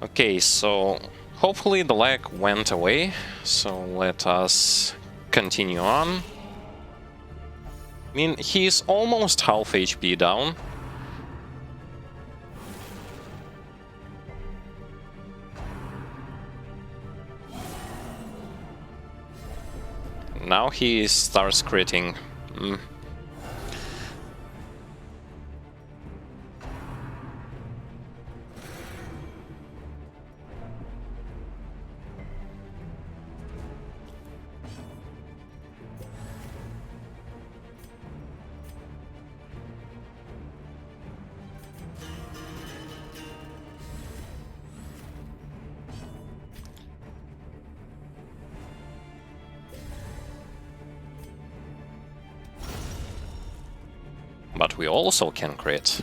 Okay, so hopefully the lag went away, so let us continue on. I mean, he's almost half HP down. Now he starts critting. But we also can crit.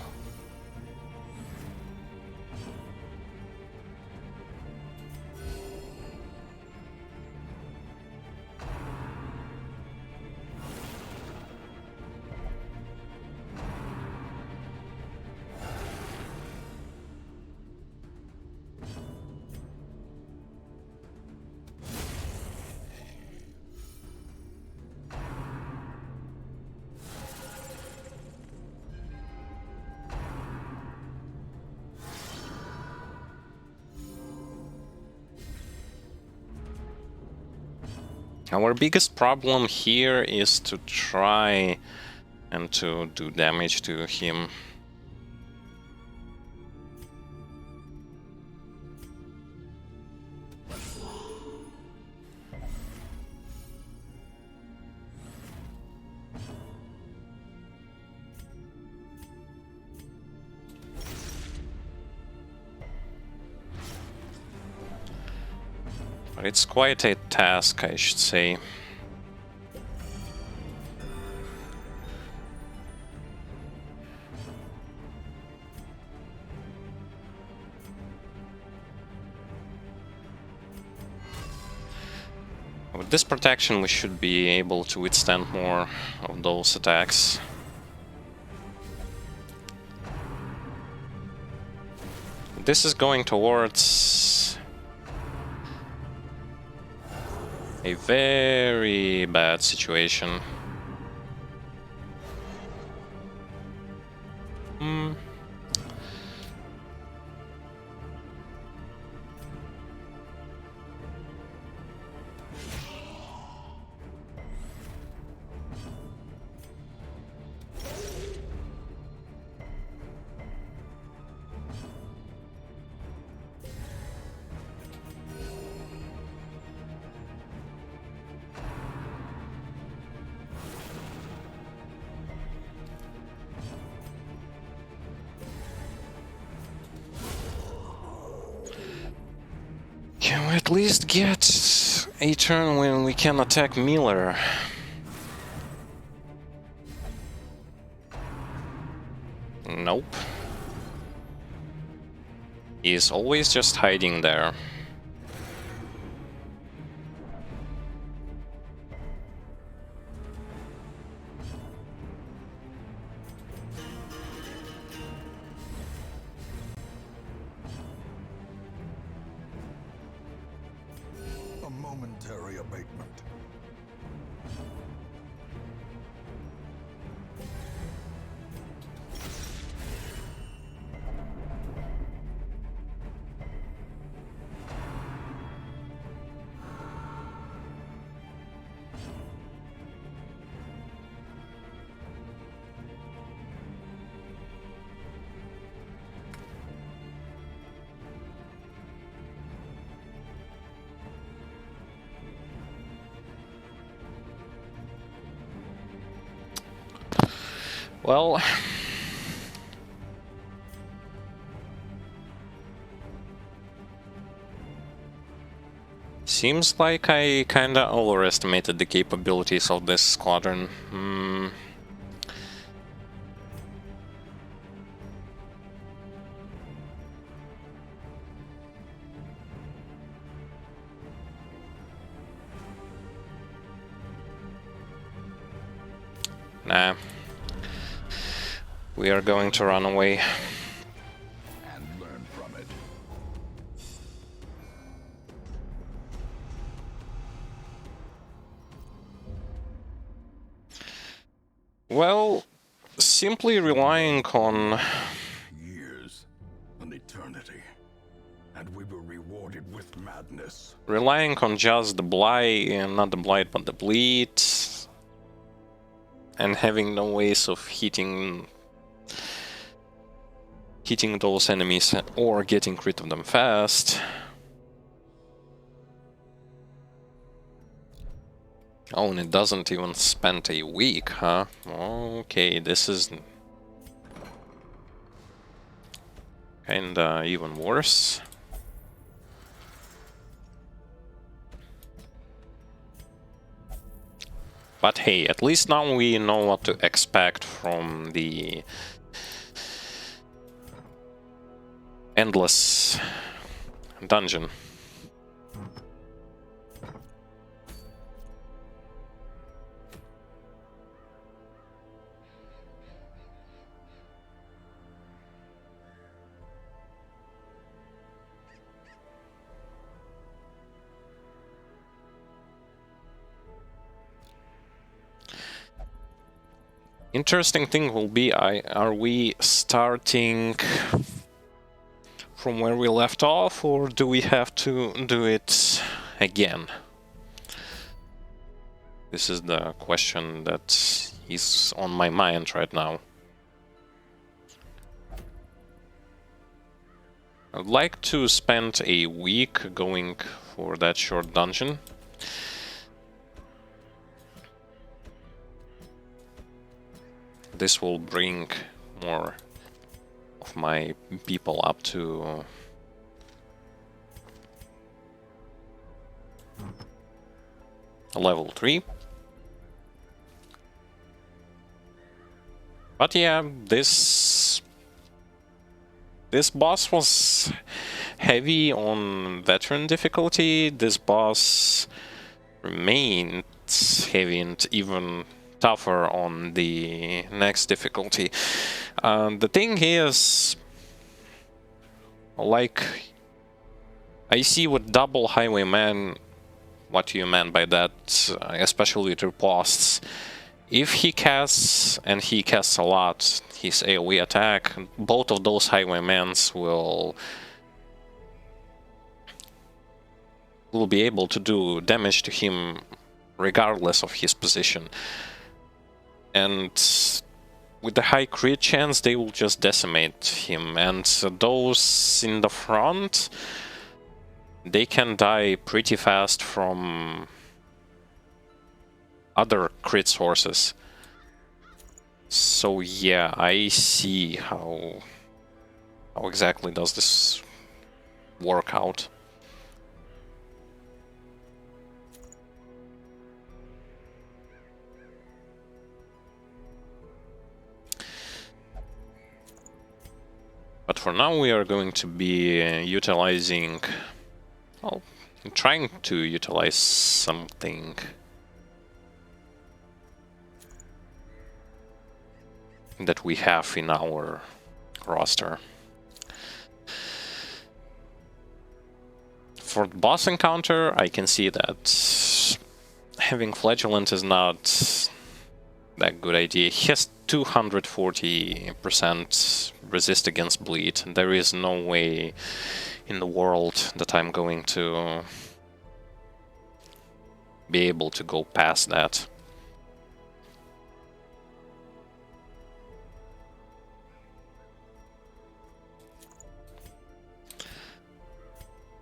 Our biggest problem here is to try and to do damage to him. But it's quite a task, I should say. With this protection, we should be able to withstand more of those attacks. This is going towards a very bad situation. Can we at least get a turn when we can attack Miller? Nope. He's always just hiding there. A momentary abatement. Well, seems like I kinda overestimated the capabilities of this squadron. Nah. We are going to run away. And learn from it. Well, simply relying on... Years, an eternity, and we were rewarded with madness. Relying on just the blight, not the blight, but the bleed, and having no ways of hitting those enemies or getting rid of them fast. Oh, and it doesn't even spend a week, huh? Okay, this is kinda even worse. But hey, at least now we know what to expect from the endless dungeon. Interesting thing will be, are we starting from where we left off, or do we have to do it again? This is the question that is on my mind right now. I'd like to spend a week going for that short dungeon. This will bring more of my people up to level 3. But yeah, this boss was heavy on veteran difficulty. This boss remained heavy and even tougher on the next difficulty. The thing is, like, I see with double Highwayman what you meant by that, especially with riposts. If he casts, and he casts a lot, his AoE attack, both of those Highwaymans will be able to do damage to him regardless of his position. And with the high crit chance, they will just decimate him. And those in the front, they can die pretty fast from other crit sources. So yeah, I see how exactly does this work out. But for now we are going to be utilizing, well, trying to utilize something that we have in our roster. For the boss encounter, I can see that having Flagellant is not that good idea. He has 240% resist against bleed. There is no way in the world that I'm going to be able to go past that.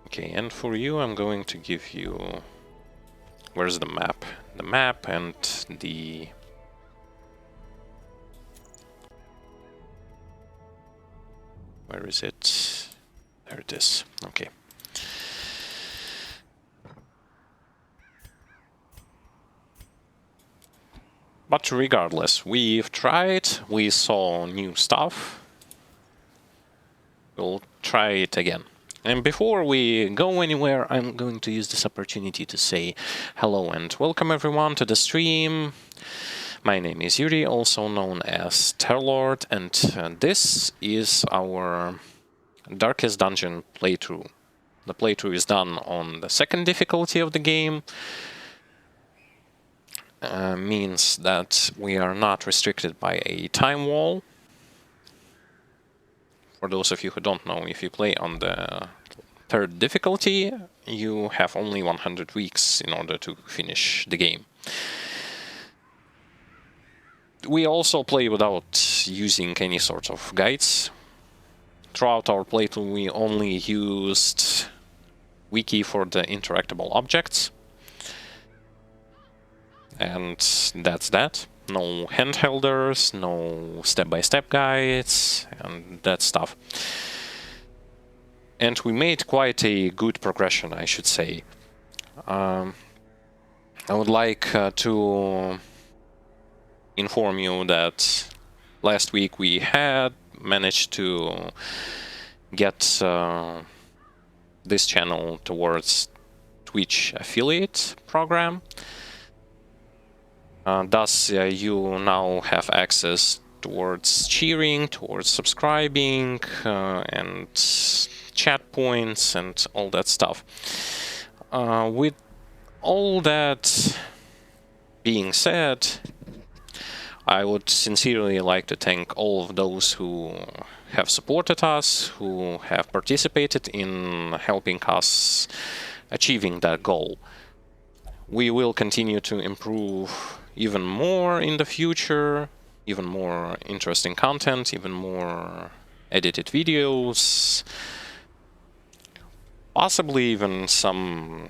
Okay, and for you I'm going to give you... Where's the map? The map and the... Where is it? There it is. Okay. But regardless, we've tried, we saw new stuff. We'll try it again. And before we go anywhere, I'm going to use this opportunity to say hello and welcome everyone to the stream. My name is Yuri, also known as Terrorlord, and this is our Darkest Dungeon playthrough. The playthrough is done on the second difficulty of the game. means that we are not restricted by a time wall. For those of you who don't know, if you play on the third difficulty, you have only 100 weeks in order to finish the game. We also play without using any sort of guides. Throughout our playthrough, we only used wiki for the interactable objects. And that's that. No handholders, no step-by-step guides, and that stuff. And we made quite a good progression, I should say. I would like to inform you that last week we had managed to get this channel towards Twitch affiliate program. Thus, you now have access towards cheering, towards subscribing, and chat points, and all that stuff. With all that being said, I would sincerely like to thank all of those who have supported us, who have participated in helping us achieving that goal. We will continue to improve even more in the future, even more interesting content, even more edited videos, possibly even some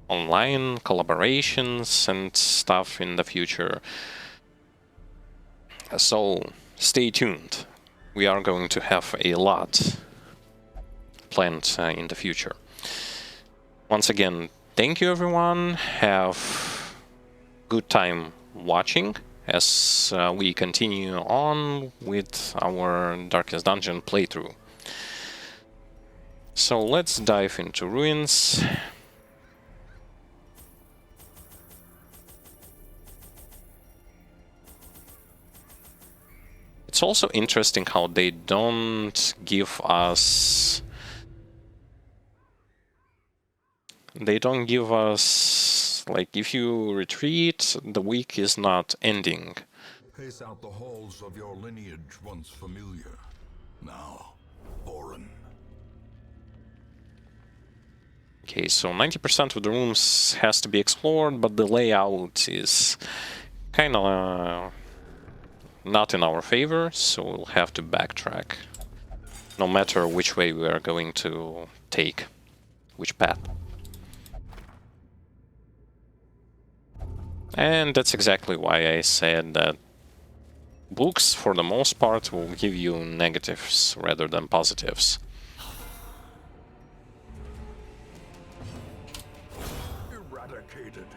online collaborations and stuff in the future. So stay tuned. We are going to have a lot planned in the future. Once again, thank you everyone. Have good time watching as we continue on with our Darkest Dungeon playthrough. So let's dive into Ruins. It's also interesting how they don't give us... like, if you retreat, the week is not ending. Pace out the halls of your lineage once familiar. Now, foreign. Okay, so 90% of the rooms has to be explored, but the layout is kinda not in our favor, so we'll have to backtrack. No matter which way we are going to take, which path. And that's exactly why I said that books, for the most part, will give you negatives rather than positives. Eradicated.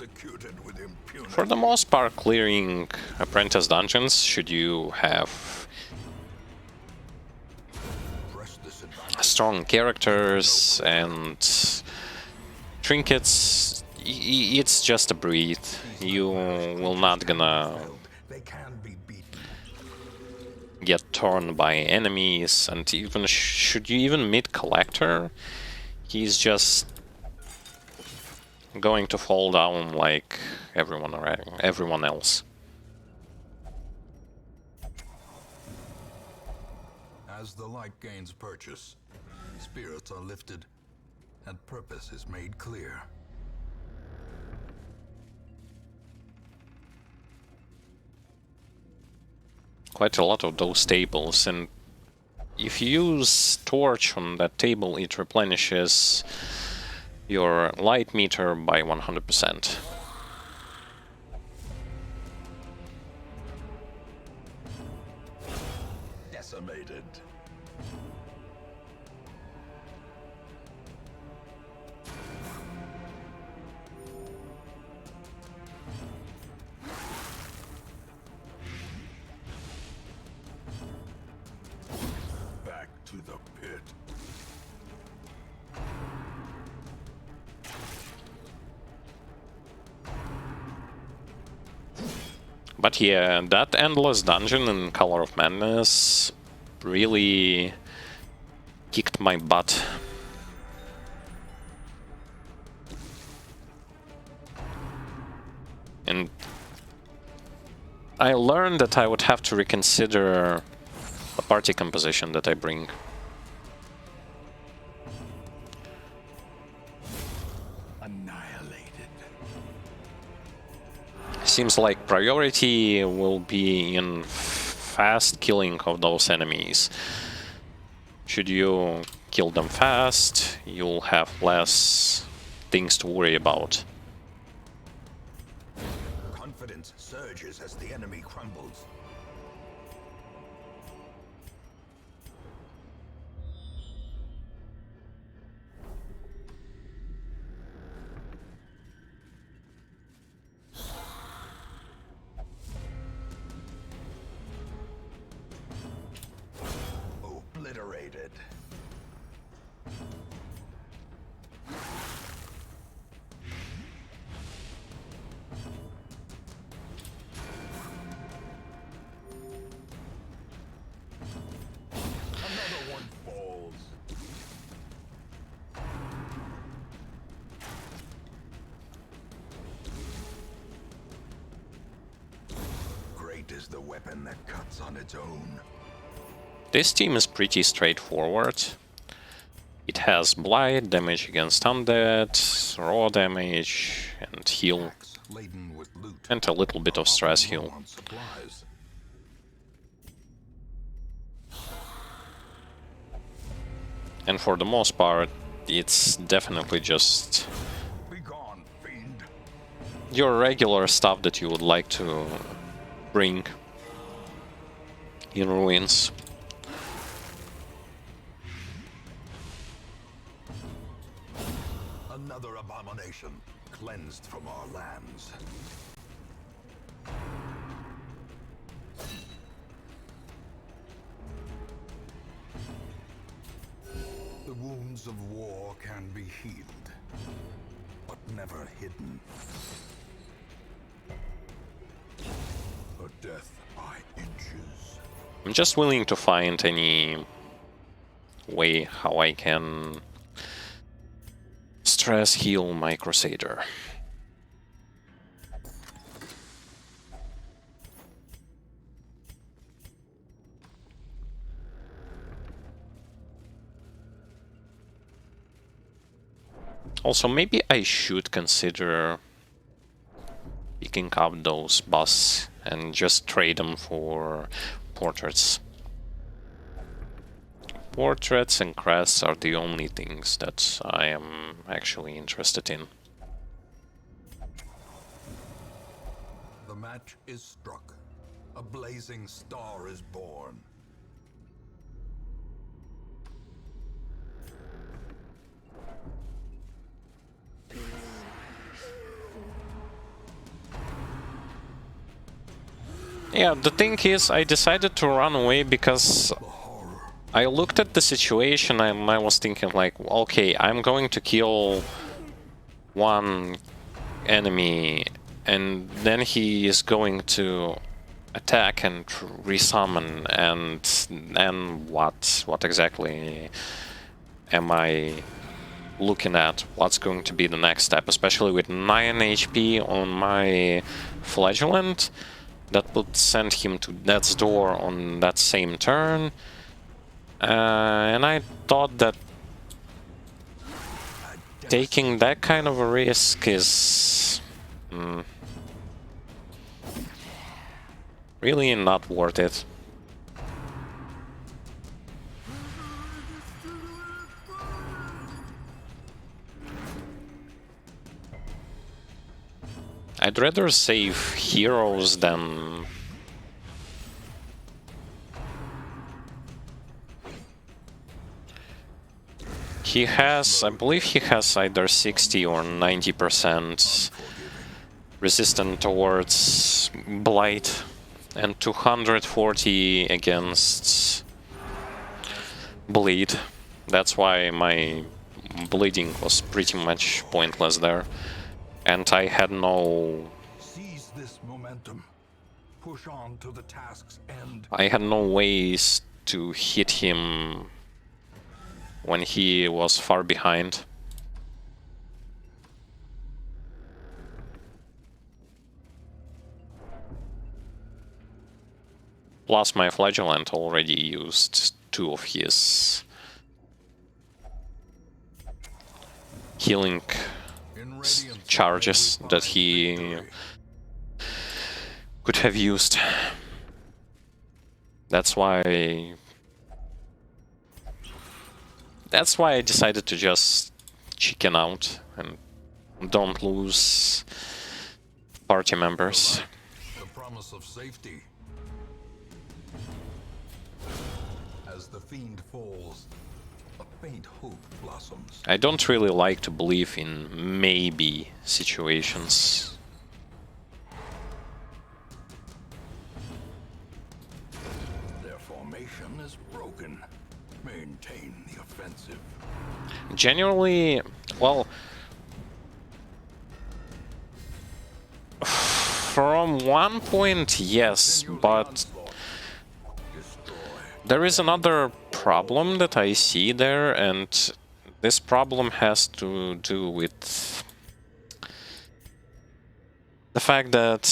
Executed with impunity. For the most part, clearing apprentice dungeons, should you have Press this advantage. strong characters and trinkets, it's just a breathe. You will not gonna They can be beaten. get torn by enemies, and even should you even meet Collector, he's just going to fall down like everyone else. As the light gains purchase, spirits are lifted, and purpose is made clear. Quite a lot of those tables, and if you use torch on that table, it replenishes your light meter by 100%. Decimated. But yeah, that endless dungeon in Color of Madness really kicked my butt. And I learned that I would have to reconsider the party composition that I bring. Annihilated. Seems like priority will be in fast killing of those enemies. Should you kill them fast, you'll have less things to worry about. Confidence surges as the enemy crumbles. Obliterated. Another one falls. Great is the weapon that cuts on its own. This team is pretty straightforward. It has Blight, damage against undead, raw damage, and heal, Packs laden with loot. and a little bit of stress heal. On supplies. And for the most part, it's definitely just Be gone, fiend. your regular stuff that you would like to bring in Ruins. Another abomination cleansed from our lands. The wounds of war can be healed, but never hidden. A death by inches. I'm just willing to find any way how I can stress heal my Crusader. Also, maybe I should consider picking up those busts and just trade them for portraits. Portraits and crests are the only things that I am actually interested in. The match is struck. A blazing star is born. Yeah, the thing is, I decided to run away because I looked at the situation and I was thinking like, okay, I'm going to kill one enemy and then he is going to attack and resummon, and what exactly am I looking at? What's going to be the next step, especially with 9 HP on my Flagellant? That would send him to Death's Door on that same turn. And I thought that taking that kind of a risk is really not worth it. I'd rather save heroes than... He has, I believe he has either 60 or 90% resistant towards Blight and 240 against Bleed. That's why my bleeding was pretty much pointless there. And I had no... Seize this momentum. push on to the task's end. I had no ways to hit him when he was far behind. Plus my Flagellant already used 2 of his healing charges that he could have used. That's why I decided to just chicken out and don't lose party members. The promise of safety. As the fiend falls, a faint hope blossoms. I don't really like to believe in maybe situations. Their formation is broken. Maintain the offensive. Generally, well, from one point, yes, but there is another problem that I see there, and this problem has to do with the fact that,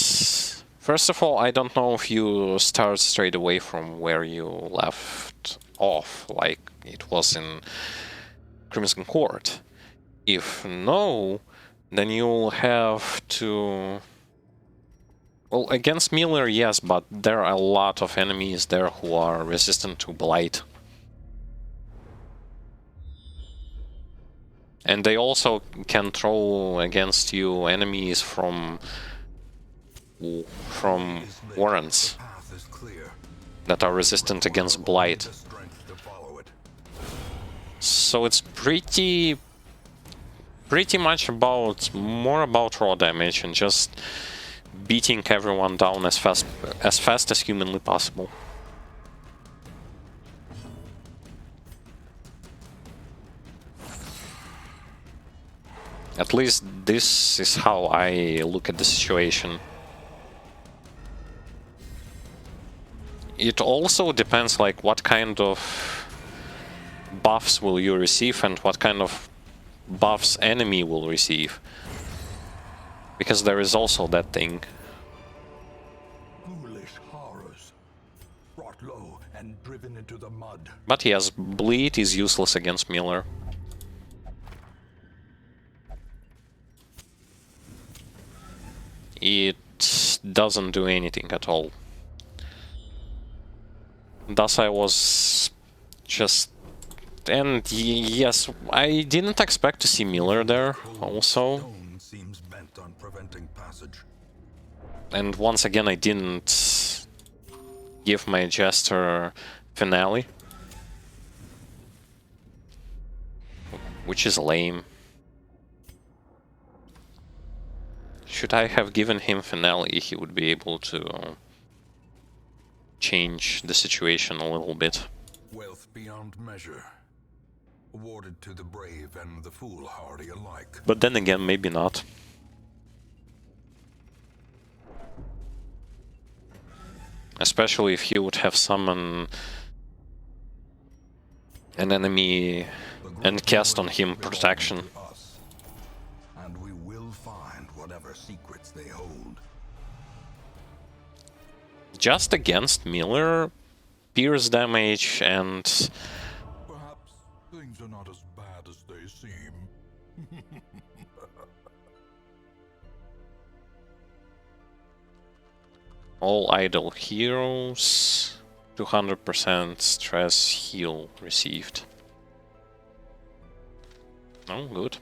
first of all, I don't know if you start straight away from where you left off, like it was in Crimson Court. If no, then you'll have to... Well, against Miller, yes, but there are a lot of enemies there who are resistant to Blight. And they also can throw against you enemies from Warrens that are resistant against Blight. So it's pretty much more about raw damage and just beating everyone down as fast as humanly possible. At least this is how I look at the situation. It also depends, like, what kind of buffs will you receive and what kind of buffs enemy will receive. Because there is also that thing. Foolish horrors, brought low and driven into the mud. But yes, Bleed is useless against Miller. It doesn't do anything at all. Thus I was just... And yes, I didn't expect to see Miller there also. Stone seems bent on preventing passage. And once again I didn't give my Jester Finale. Which is lame. Should I have given him Finale, he would be able to change the situation a little bit. Wealth beyond measure, awarded to the brave and the foolhardy alike. But then again, maybe not. Especially if he would have summoned an enemy and cast on him protection. And we will find whatever secrets they hold. Just against Miller, pierce damage and... Perhaps things are not as bad as they seem. All idle heroes, 200% stress heal received. Oh, good.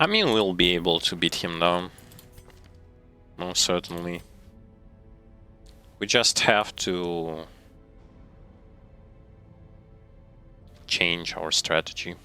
I mean, we'll be able to beat him down. Most certainly. We just have to change our strategy.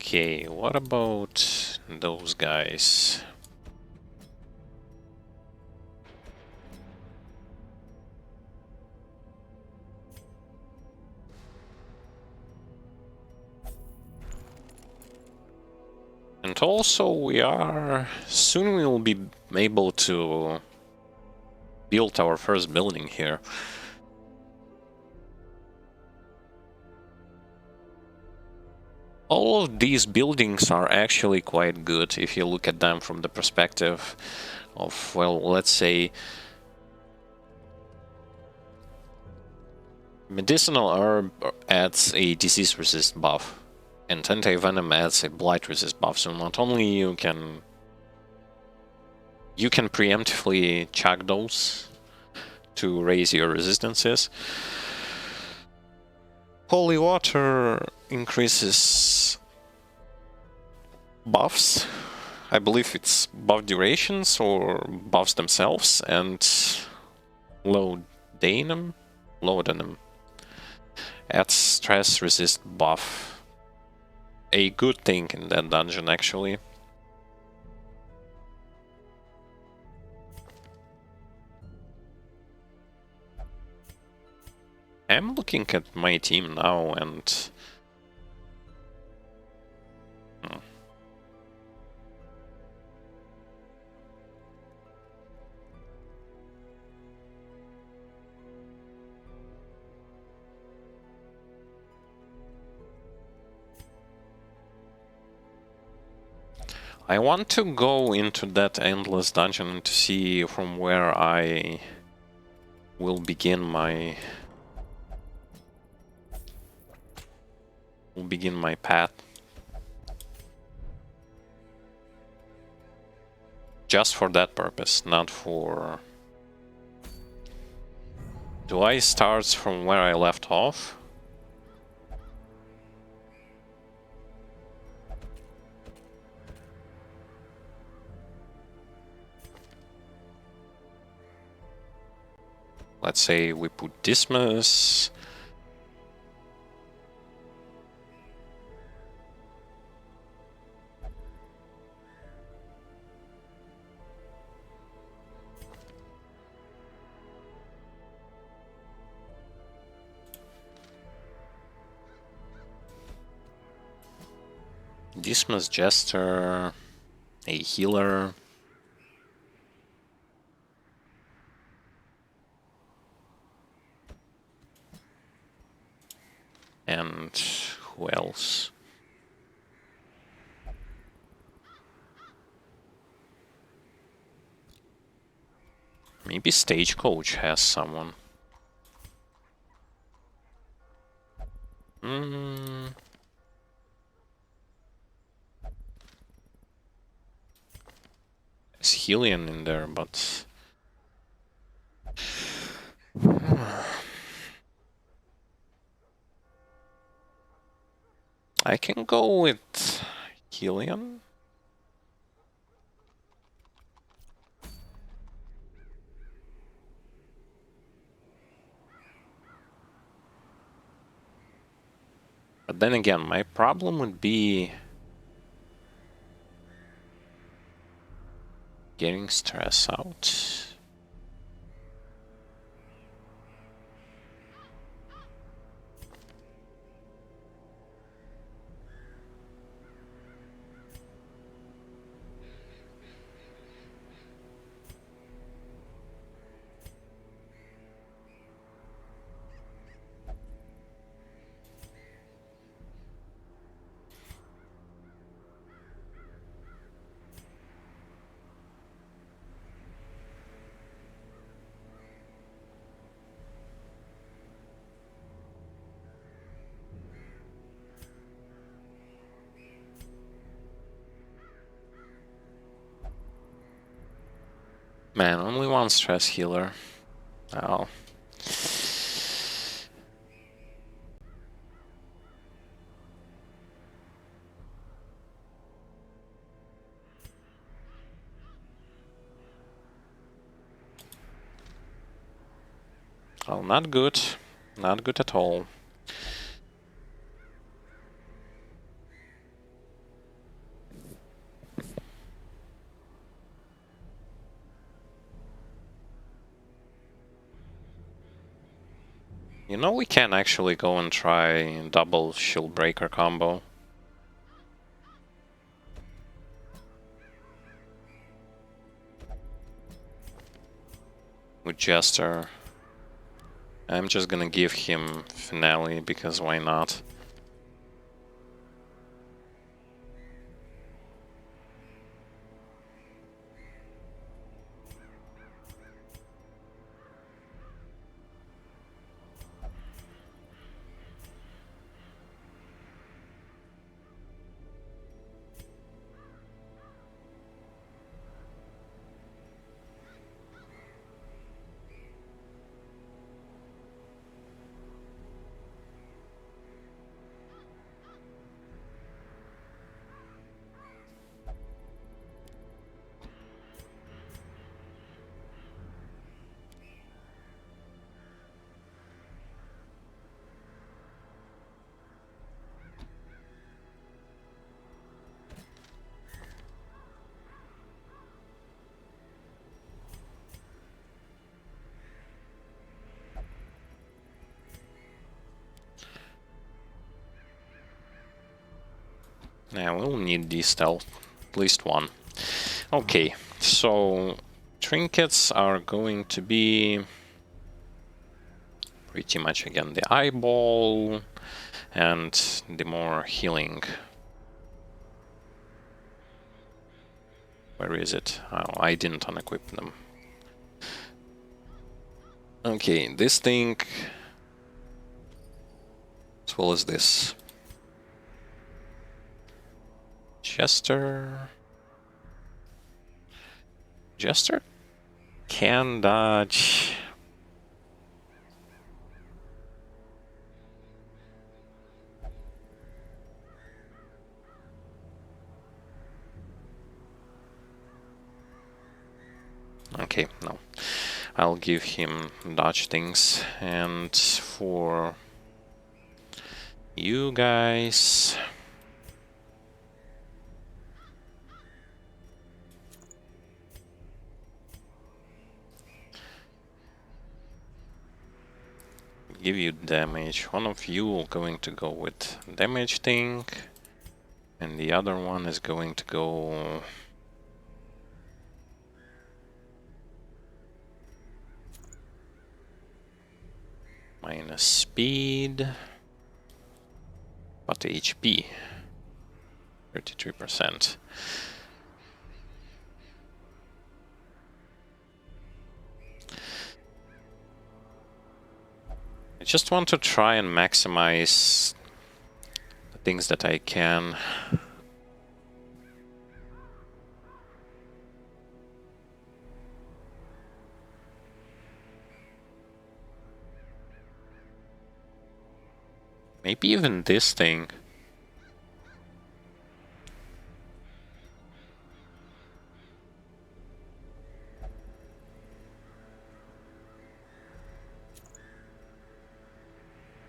Okay, what about those guys? And also soon we will be able to build our first building here. All of these buildings are actually quite good if you look at them from the perspective of, well, let's say medicinal herb adds a disease resist buff, and anti-venom adds a blight resist buff. So not only you can preemptively chuck those to raise your resistances. Holy water increases buffs. I believe it's buff durations or buffs themselves, and laudanum adds stress resist buff. A good thing in that dungeon, actually. I'm looking at my team now and I want to go into that endless dungeon to see from where I will begin my path. Just for that purpose, not for... Do I start from where I left off? Let's say we put Dismas. Dismas Jester, a healer. And who else? Maybe Stagecoach has someone. There's Helion in there, but... I can go with Helion. But then again, my problem would be getting stress out. Man, only one stress healer. Oh. Well, not good. Not good at all. You know, we can actually go and try double shield breaker combo. With Jester. I'm just gonna give him Finale, because why not? Yeah, we'll need these stealth. At least one. Okay, so trinkets are going to be pretty much again the eyeball and the more healing. Where is it? Oh, I didn't unequip them. Okay, this thing, as well as this. Jester can dodge. Okay, no. I'll give him dodge things. And for you guys, give you damage. One of you going to go with damage thing, and the other one is going to go minus speed, but HP 33%. I just want to try and maximize the things that I can. Maybe even this thing.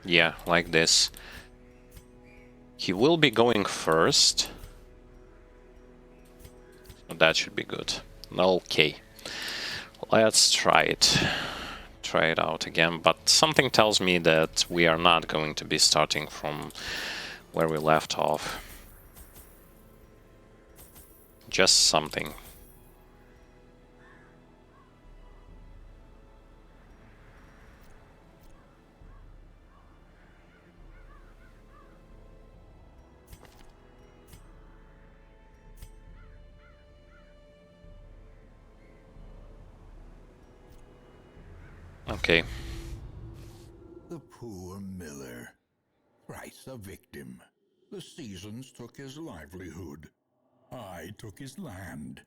Yeah, like this. He will be going first. So that should be good. Okay. Let's try it. Try it out again, but something tells me that we are not going to be starting from where we left off. Just something. Okay. The poor miller. Thrice a victim. The seasons took his livelihood. I took his land.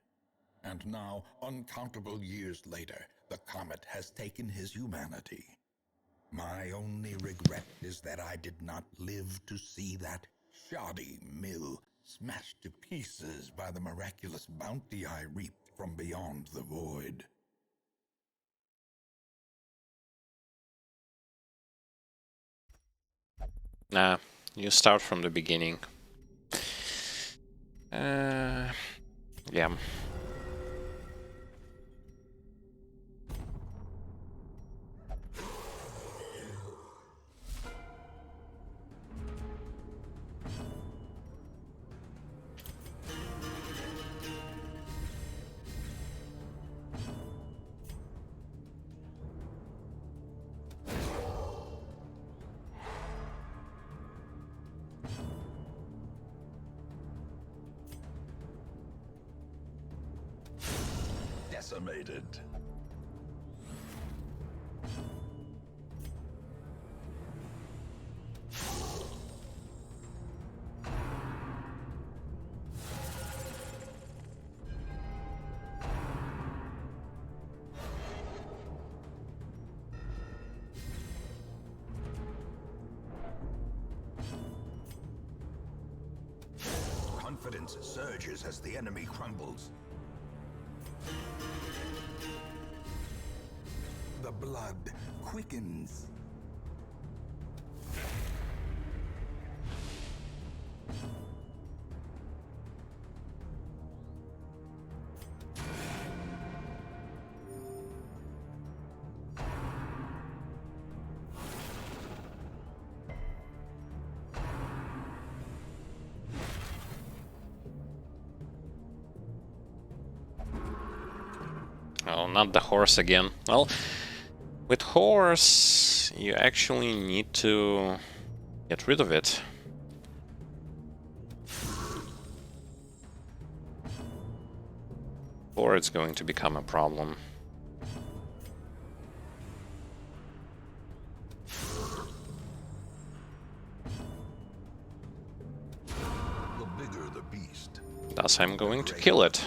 And now, uncountable years later, the comet has taken his humanity. My only regret is that I did not live to see that shoddy mill smashed to pieces by the miraculous bounty I reaped from beyond the void. Nah, you start from the beginning. Yeah. Decimated. Confidence surges as the enemy crumbles. The blood quickens. Oh, not the horse again. Well, with horse, you actually need to get rid of it. Or it's going to become a problem. The bigger the beast. Thus I'm going to kill it.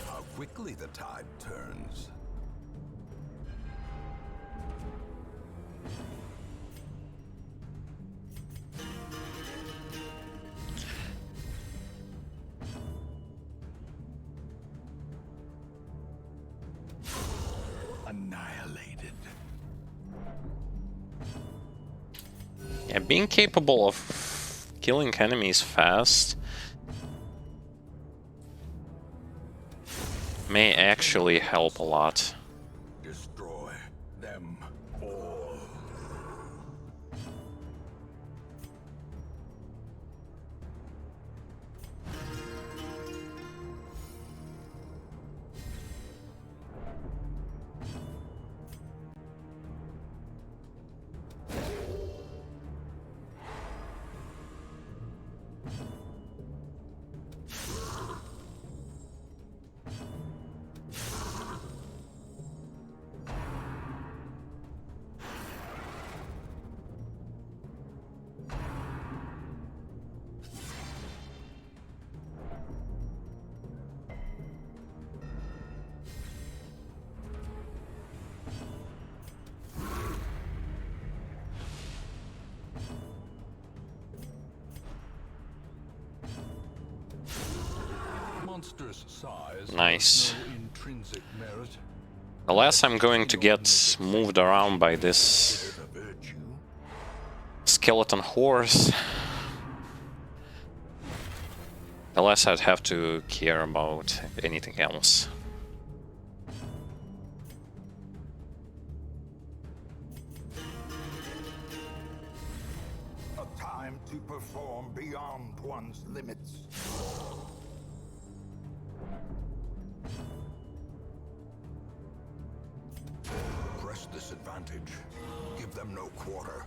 How quickly the tide turns. Annihilated. Yeah, being capable of killing enemies fast may actually help a lot. Destroy them all. Monstrous size. Nice. No intrinsic merit. Unless I'm going to get moved around by this There's a virtue. skeleton horse, unless I'd have to care about anything else. A time to perform beyond one's limits. Press this advantage. Give them no quarter.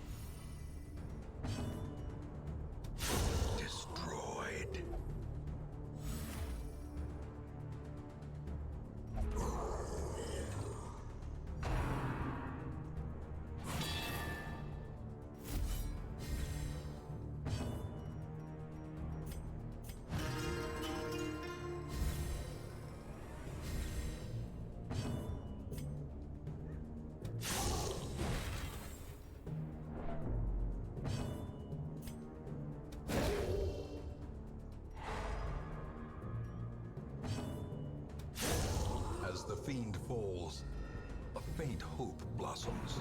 Destroyed. fiend falls, a faint hope blossoms.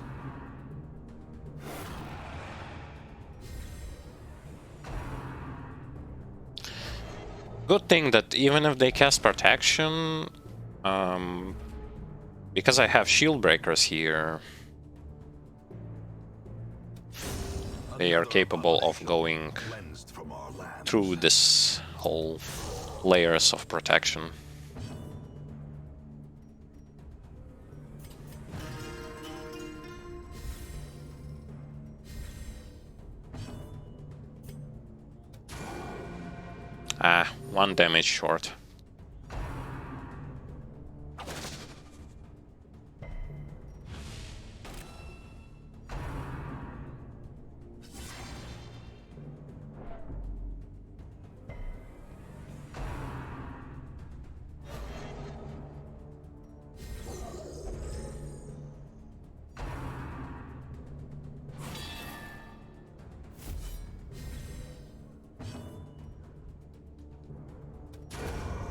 Good thing that even if they cast protection, because I have shield breakers here, they are capable of going Cleansed from our lands. through this whole layers of protection. Ah, 1 damage short.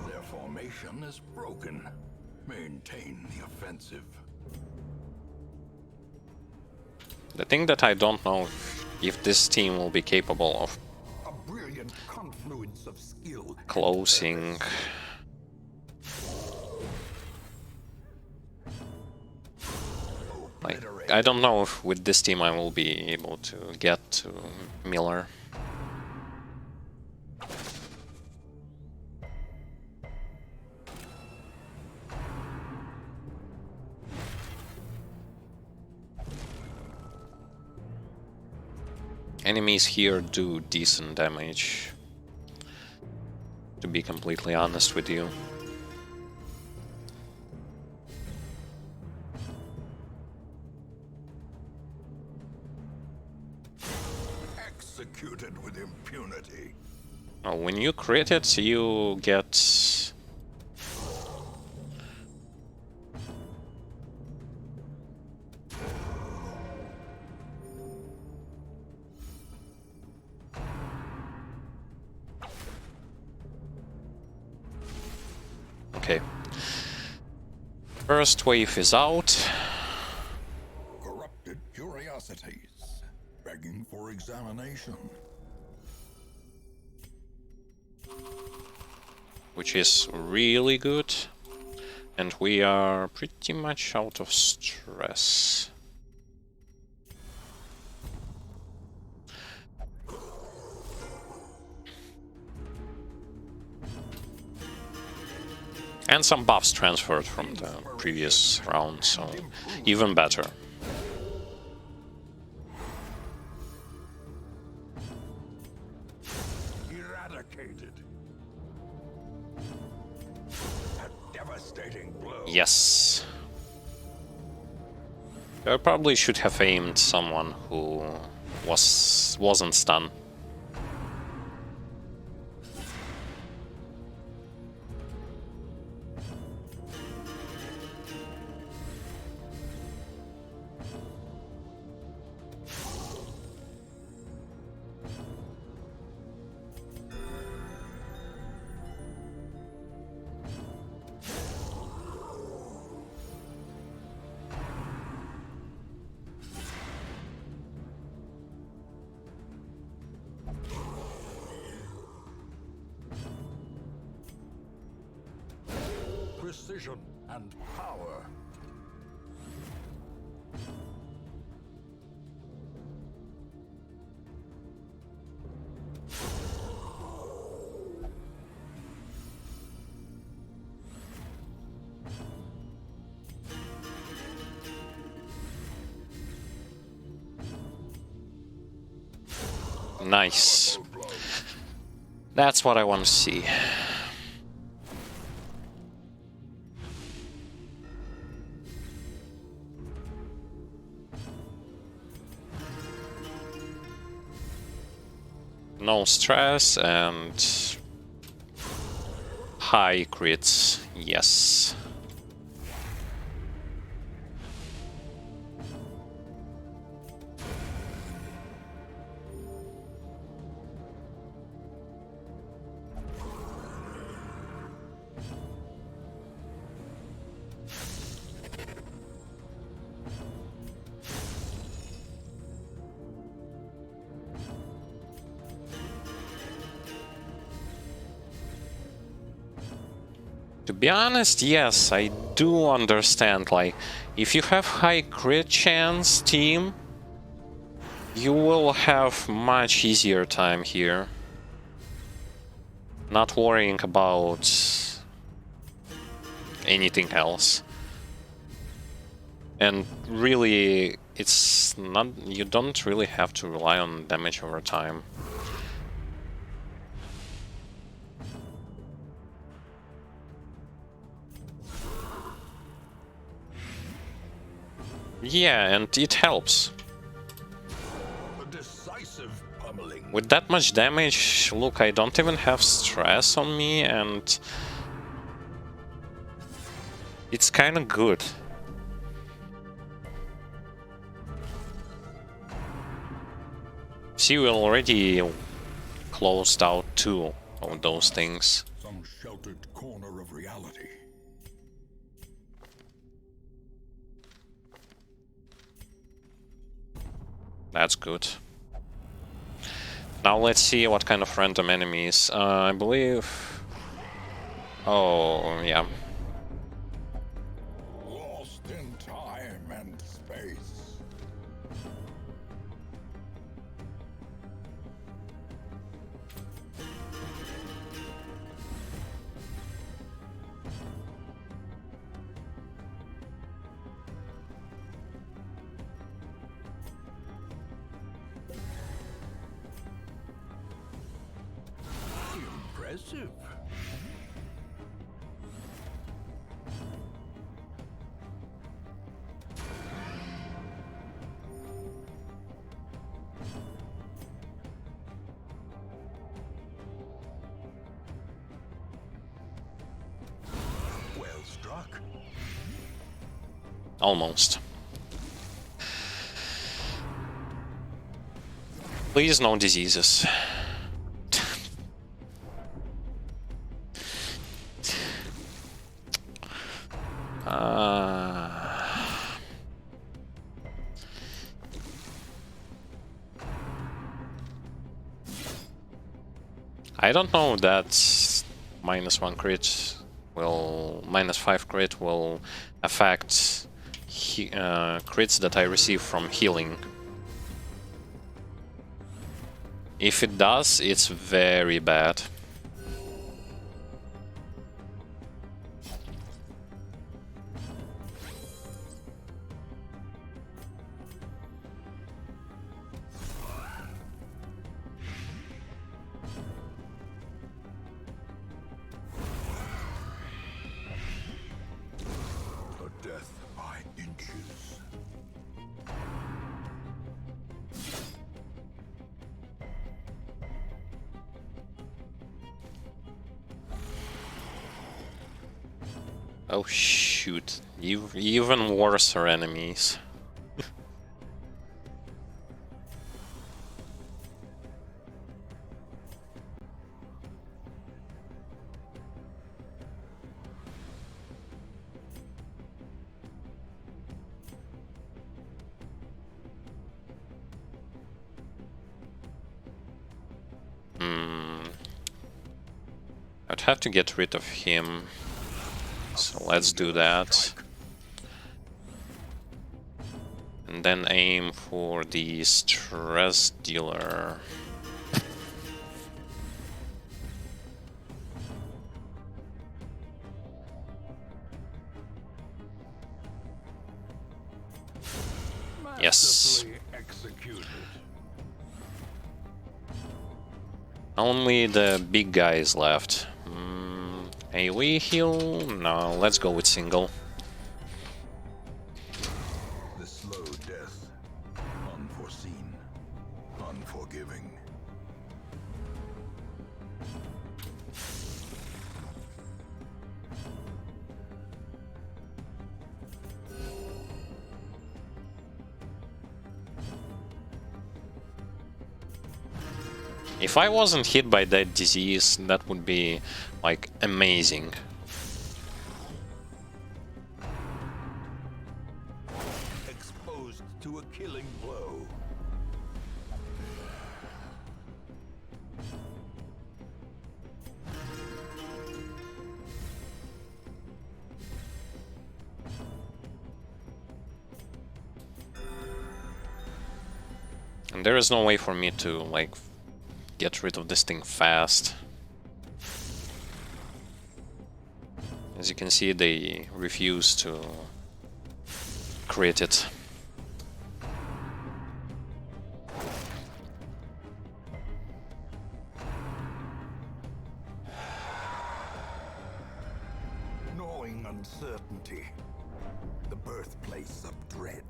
Their formation is broken. Maintain the offensive. The thing that I don't know if this team will be capable of A brilliant confluence of skill. and closing. Like, Obliterate. I don't know if with this team I will be able to get to Miller. Enemies here do decent damage, to be completely honest with you. Executed with impunity. Oh, when you crit it, you get... Okay. First wave is out. Corrupted curiosities, begging for examination. Which is really good. And we are pretty much out of stress. And some buffs transferred from the previous round, so even better. Eradicated. A devastating blow. Yes. I probably should have aimed someone who wasn't stunned. Precision and power. Nice. That's what I want to see. No stress and high crits, yes. To be honest, yes, I do understand. Like, if you have high crit chance team, you will have much easier time here. Not worrying about anything else. And really, it's not, you don't really have to rely on damage over time. Yeah, and it helps. A decisive pummeling. With that much damage, look, I don't even have stress on me, and it's kind of good. See, we already closed out 2 of those things. Some sheltered corner of reality. That's good. Now let's see what kind of random enemies. I believe... Oh, yeah. Lost in time and space. Impressive. Well struck. Almost. Please, no diseases. I don't know that -1 crit will, -5 crit will affect crits that I receive from healing. If it does, it's very bad. A death by inches. Oh shoot, even worse are enemies. I'd have to get rid of him, so let's do that. And then aim for the stress dealer. Yes. Executed. Only the big guys left. AoE heal? No, let's go with single. The slow death. Unforeseen. Unforgiving. If I wasn't hit by that disease, that would be, like, amazing. Exposed to a killing blow. And there is no way for me to, like, get rid of this thing fast. As you can see, they refuse to crit it. Gnawing uncertainty, the birthplace of dread.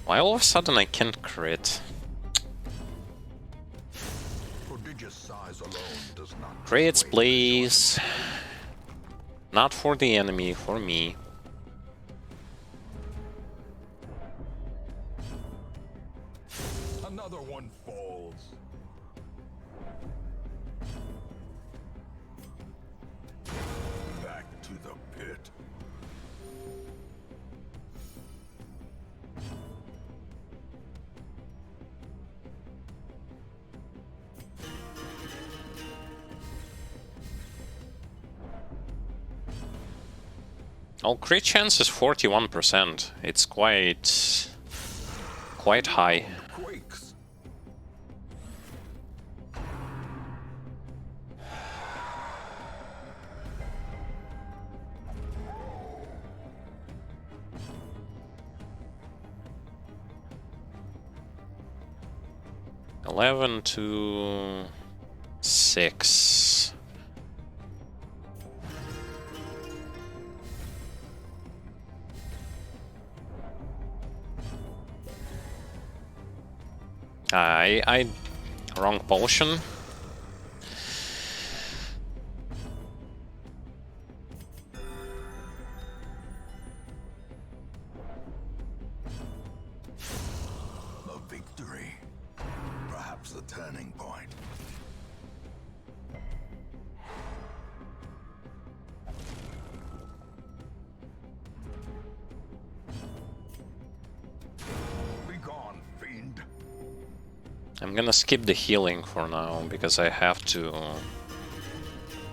Why all of a sudden I can't crit? Prodigious size alone does not Crits, persuade please. Not for the enemy, for me. Another one falls. Back to the pit. Oh, crit chance is 41%. It's quite high. Quakes. $11 to $6. I wrong potion. A victory. Perhaps a turning point. Be gone, fiend. I'm gonna skip the healing for now because I have to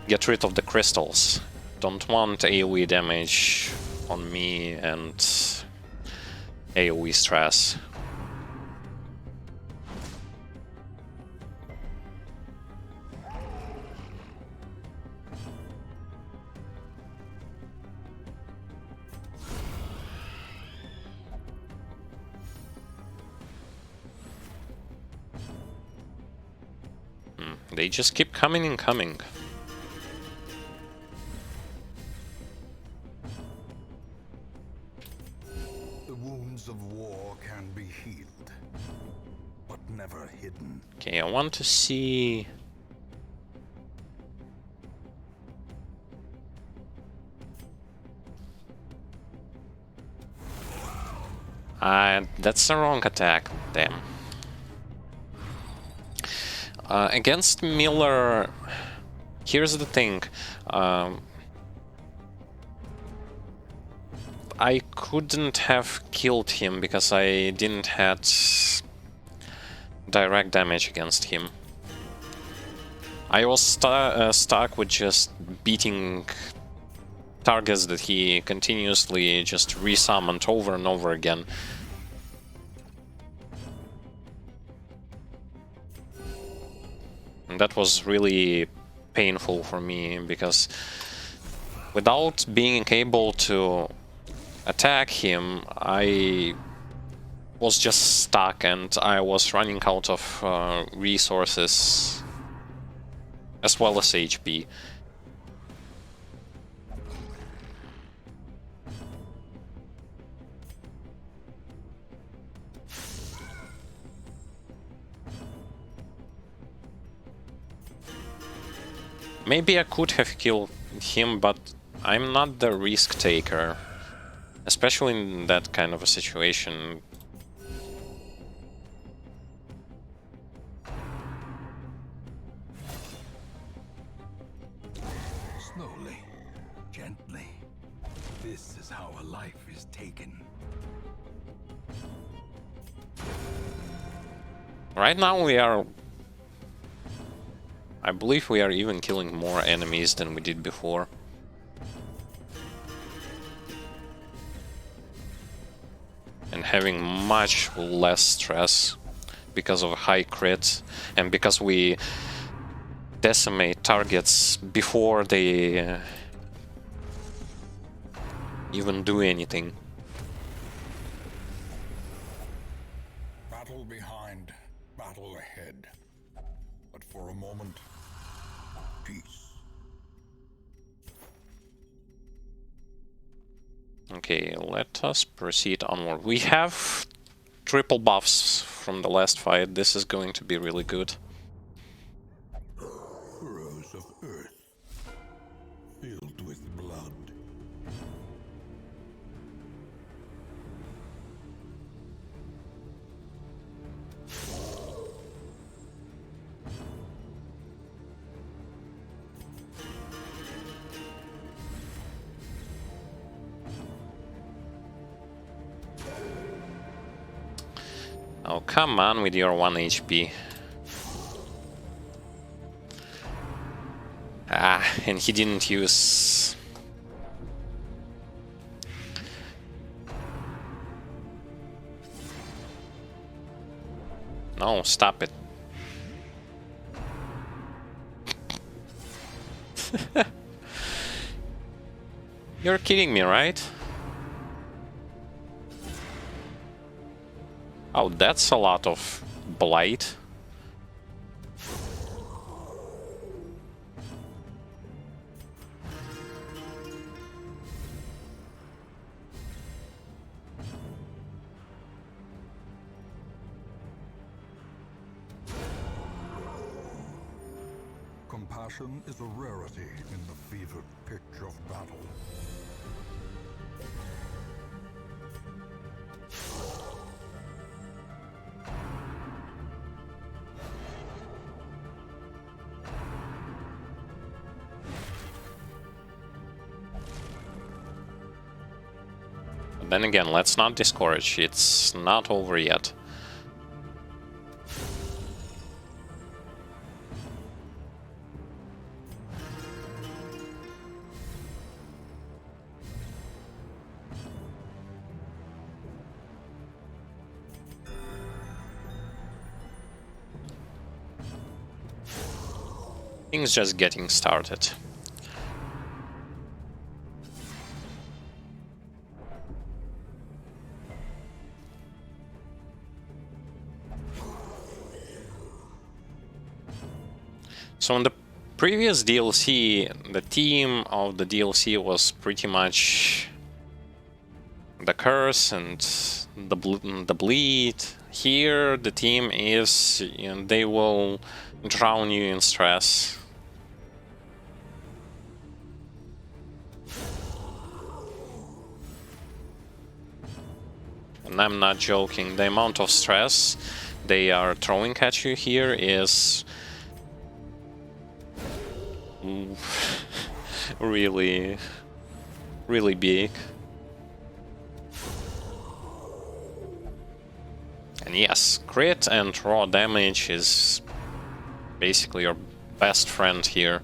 get rid of the crystals. Don't want AoE damage on me and AoE stress. They just keep coming and coming. The wounds of war can be healed, but never hidden. Okay, I want to see... that's the wrong attack, damn. Against Miller, here's the thing. I couldn't have killed him because I didn't have direct damage against him. I was stuck with just beating targets that he continuously just resummoned over and over again. And that was really painful for me because without being able to attack him, I was just stuck and I was running out of resources as well as HP. Maybe I could have killed him, but I'm not the risk taker, especially in that kind of a situation. Slowly, gently. This is how a life is taken. Right now we are I believe we are even killing more enemies than we did before. And having much less stress because of high crit and because we decimate targets before they even do anything. Battle behind, battle ahead. But for a moment, peace. Okay, let us proceed onward. We have triple buffs from the last fight. This is going to be really good. Furrows of earth, filled with blood. Oh, come on with your 1 HP. Ah, and he didn't use... No, stop it. You're kidding me, right? Oh, that's a lot of blight. Compassion is a rarity in the fevered pitch of battle. But then again, let's not discourage. It's not over yet. Things just getting started. So in the previous DLC, the theme of the DLC was pretty much the curse and the bleed. Here, the theme is, you know, they will drown you in stress. And I'm not joking. The amount of stress they are throwing at you here is really, really big. And yes, crit and raw damage is basically your best friend here.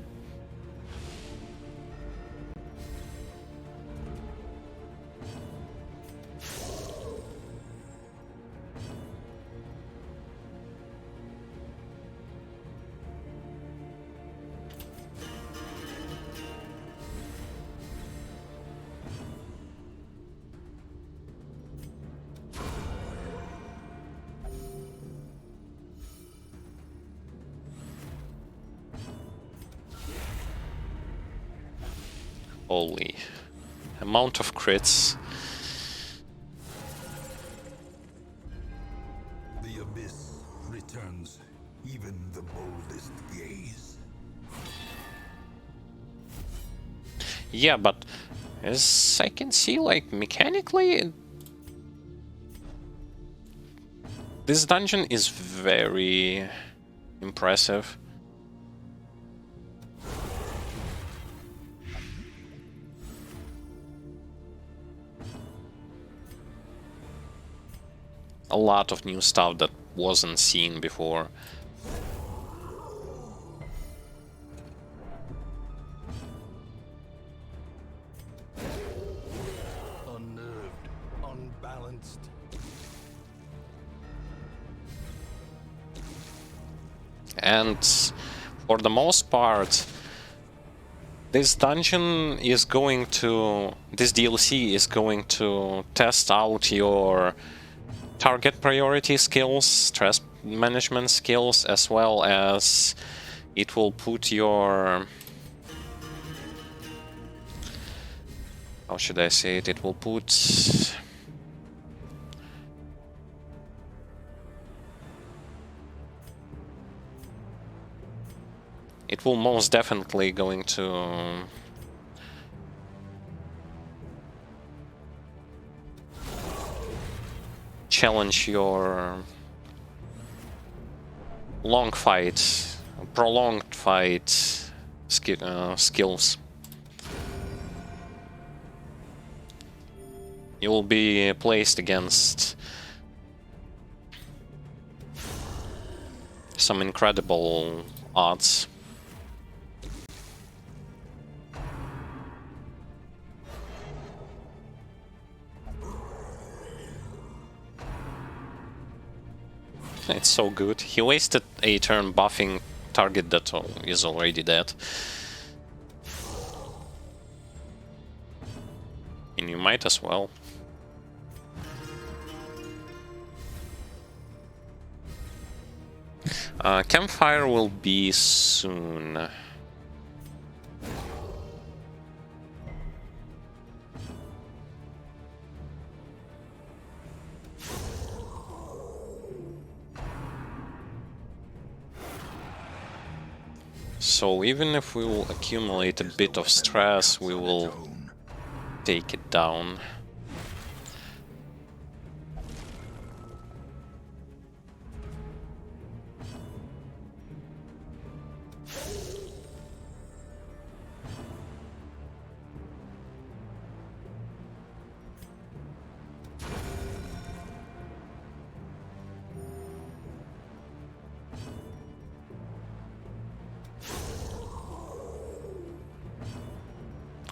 Holy amount of crits. The abyss returns even the boldest gaze. Yeah, but as I can see, like, mechanically, this dungeon is very impressive. A lot of new stuff that wasn't seen before. And for the most part, this dungeon is going to... this DLC is going to test out your target priority skills, stress management skills, as well as it will put your... how should I say it? It will put... it will most definitely going to challenge your long fight, prolonged fight skills. You will be placed against some incredible odds. It's so good. He wasted a turn buffing target that is already dead. And you might as well. Campfire will be soon. So even if we will accumulate a bit of stress, we will take it down.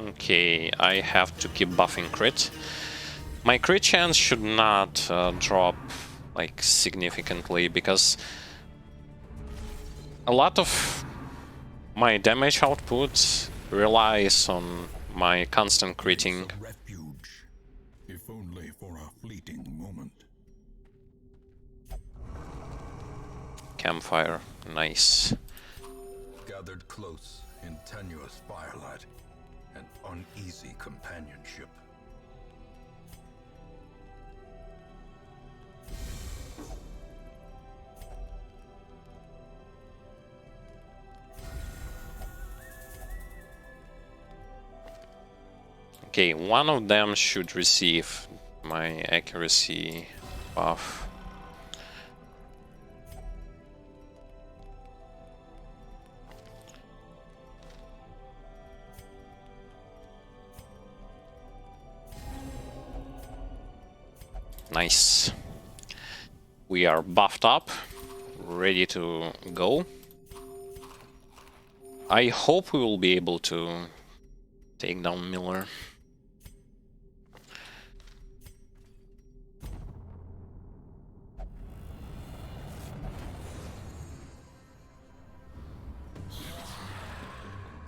Okay, I have to keep buffing crit. My crit chance should not drop like significantly, because a lot of my damage output relies on my constant critting. Refuge, if only for a fleeting moment. Campfire, nice. Gathered close in tenuous firelight, and uneasy companionship. Okay, one of them should receive my accuracy buff. Nice. We are buffed up, ready to go. I hope we will be able to take down Miller.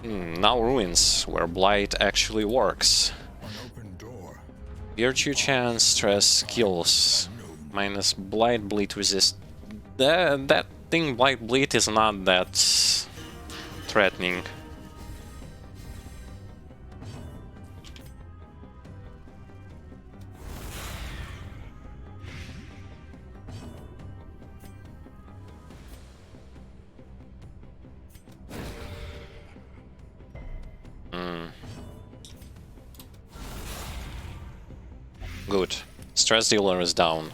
Now Ruins, where Blight actually works. An open door. Virtue chance, stress, skills. Minus Blight Bleed resist. That thing, Blight Bleed, is not that threatening. Good. Stress dealer is down.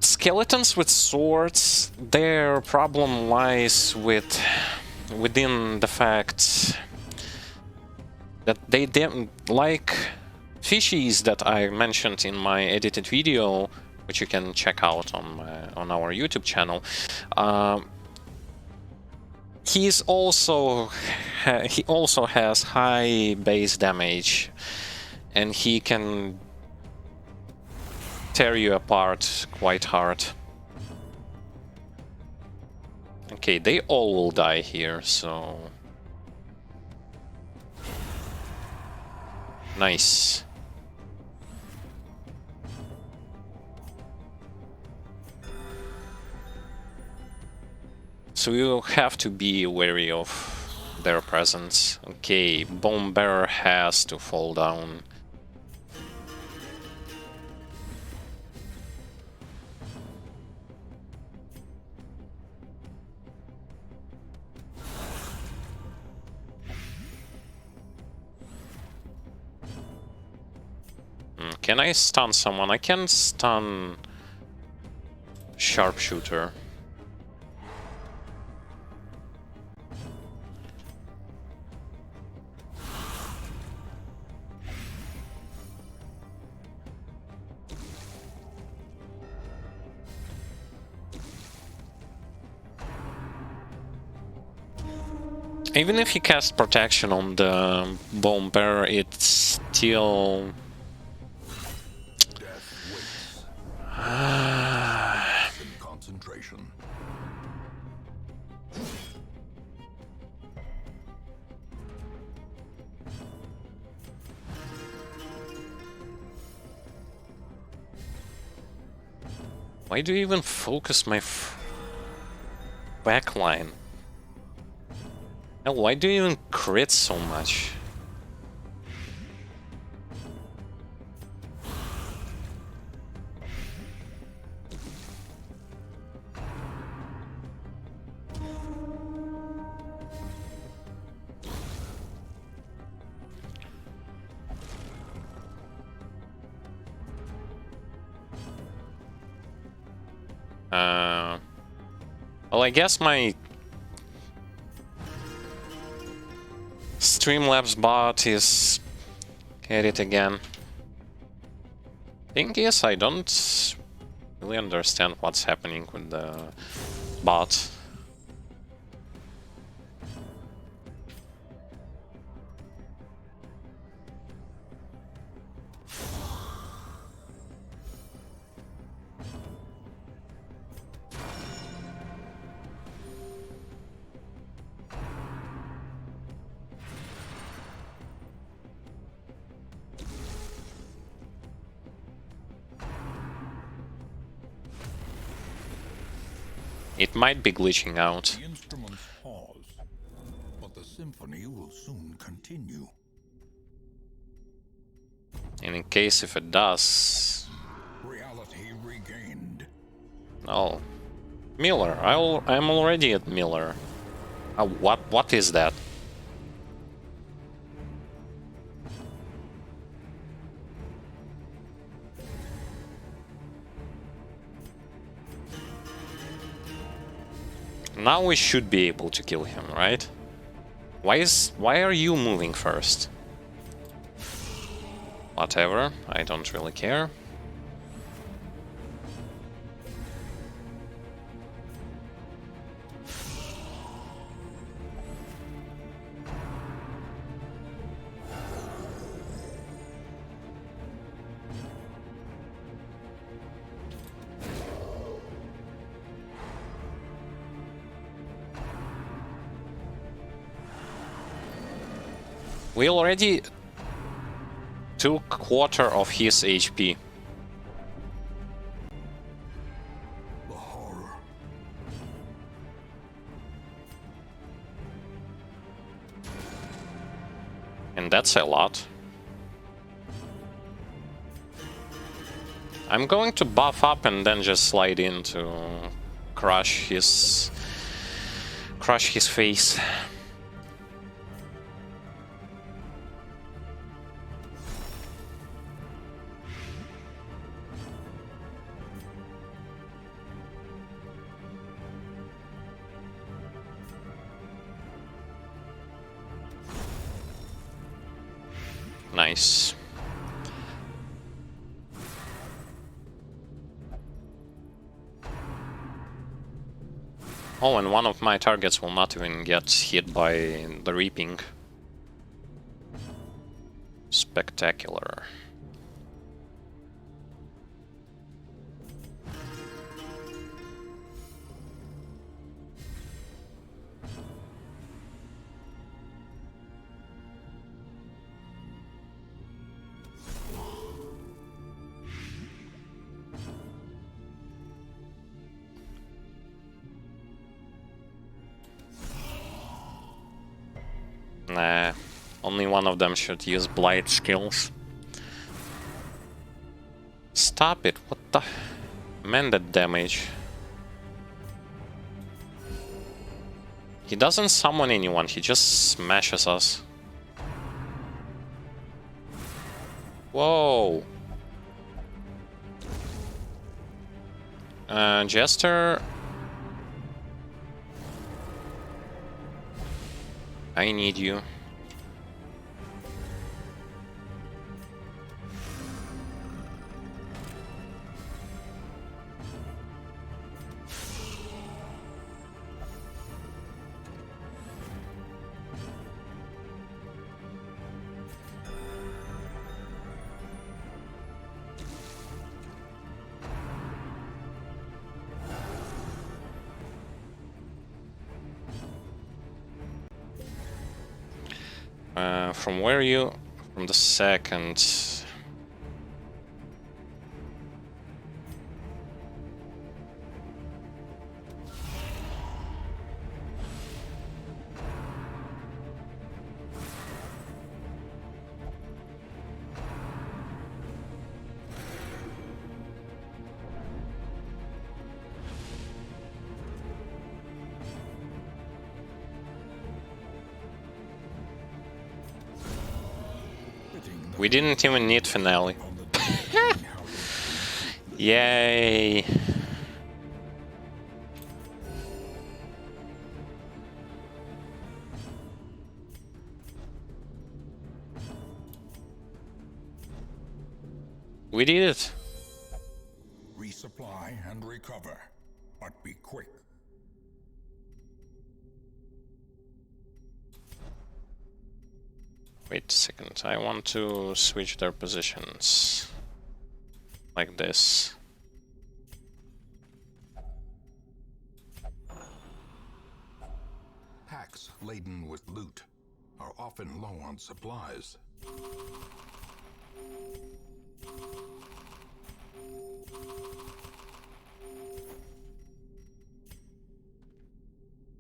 Skeletons with swords, their problem lies within the fact that they like fishies that I mentioned in my edited video, which you can check out on our YouTube channel. He also has high base damage, and he can tear you apart quite hard. Okay, they all will die here, so nice. So you have to be wary of their presence. Okay, Bone Bearer has to fall down. Can I stun someone? I can stun Sharpshooter. Even if he casts protection on the Bone Bearer, it's still... Death waits. In concentration. Why do you even focus my backline? Hell, why do you even crit so much? Well, I guess my Streamlabs bot is at it again. Thing is, I don't really understand what's happening with the bot. It might be glitching out. The instruments pause, but the symphony will soon continue. And in case if it does... Reality regained. Oh. Miller. I'm already at Miller. What is that? Now we should be able to kill him, right? Why are you moving first? Whatever, I don't really care. We already took quarter of his HP. The horror. And that's a lot. I'm going to buff up and then just slide in to crush his face. Nice. Oh, and one of my targets will not even get hit by the reaping. Spectacular. Nah, only one of them should use Blight skills. Stop it, what the... Man, that damage. He doesn't summon anyone, he just smashes us. Whoa. Jester... I need you. From where are you? From the second. We didn't even need finale. Yay! We did it! Resupply and recover, but be quick. Wait a second, I want to switch their positions. Like this. Packs laden with loot are often low on supplies.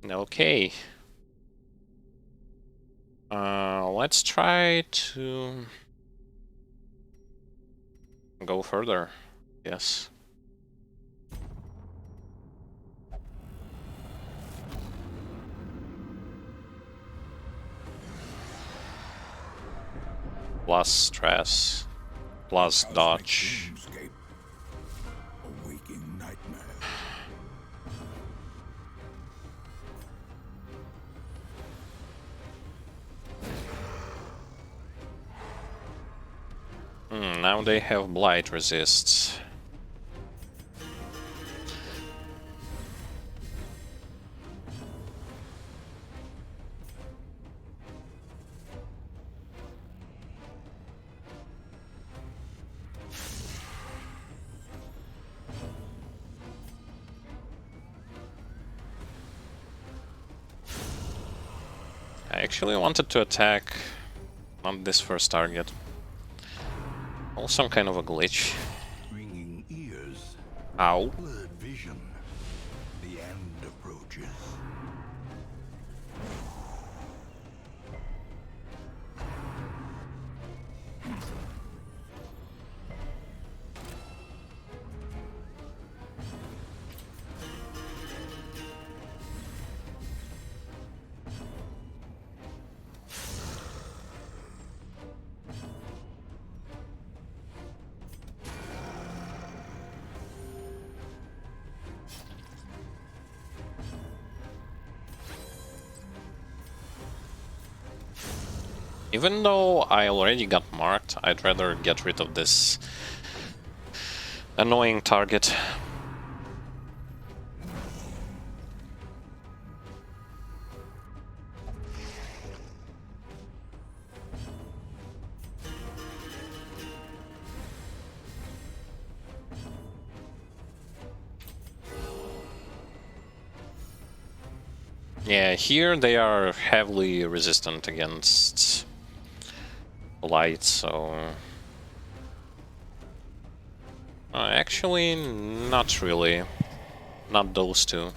Okay. Let's try to go further. Yes. Plus stress, plus dodge. A waking nightmare. Now they have blight resists. I actually wanted to attack not this first target. Oh, some kind of a glitch. Ringing ears. Ow. Blurred vision. The end approaches. Even though I already got marked, I'd rather get rid of this annoying target. Yeah, here they are heavily resistant against light, so... actually, not really. Not those two.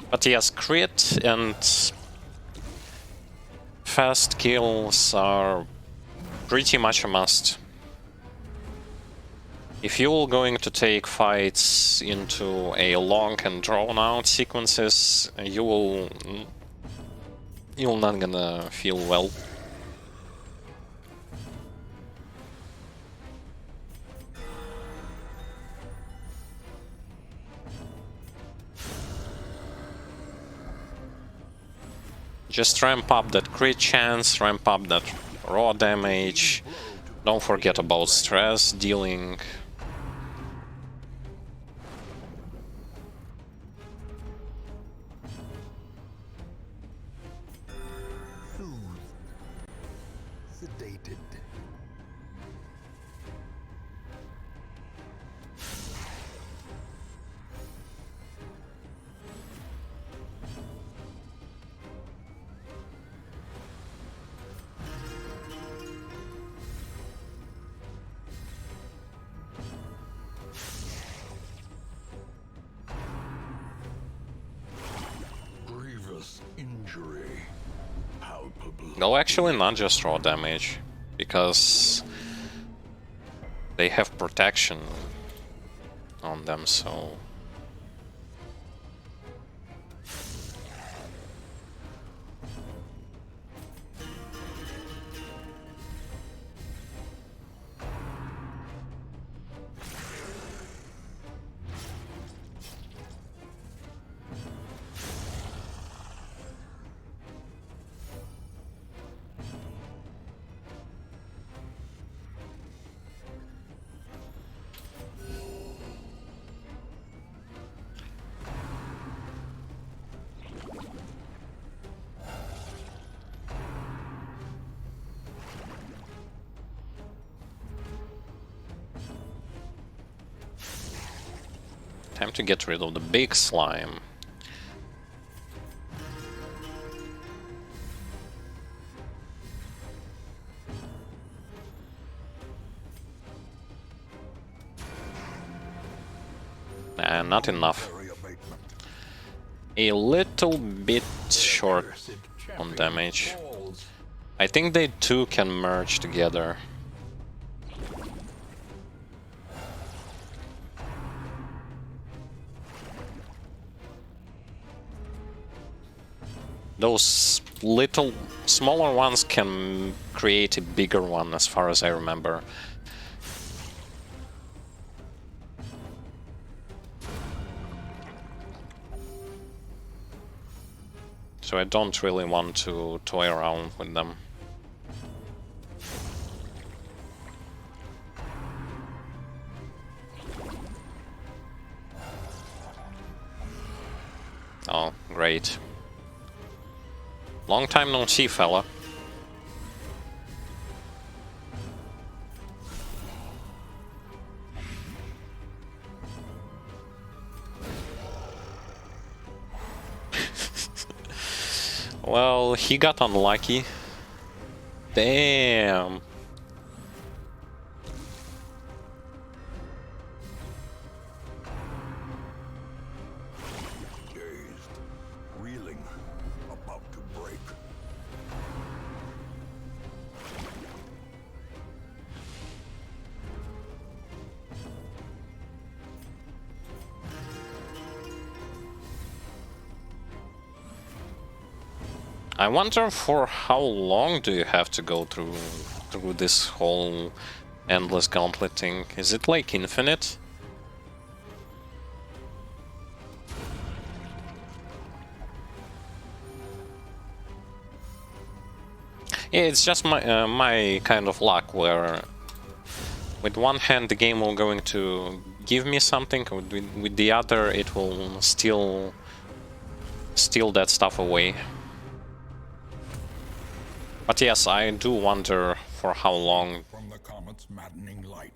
But yes, crit and fast kills are pretty much a must. If you're going to take fights into a long and drawn-out sequences, you're not gonna feel well. Just ramp up that crit chance, ramp up that raw damage. Don't forget about stress dealing. Sedated. Grievous injury. Palpable. No, actually not just raw damage, because they have protection on them, so... Time to get rid of the big slime. Not enough. A little bit short on damage. I think they two can merge together. Those little, smaller ones can create a bigger one, as far as I remember. So I don't really want to toy around with them. Oh, great. Long time no see, fella. Well, he got unlucky. Damn. Dazed, reeling, about to break. I wonder for how long do you have to go through this whole endless gauntlet thing? Is it like infinite? Yeah, it's just my kind of luck where with one hand the game will going to give me something, with the other it will steal that stuff away. But yes, I do wonder for how long From the comet's maddening light.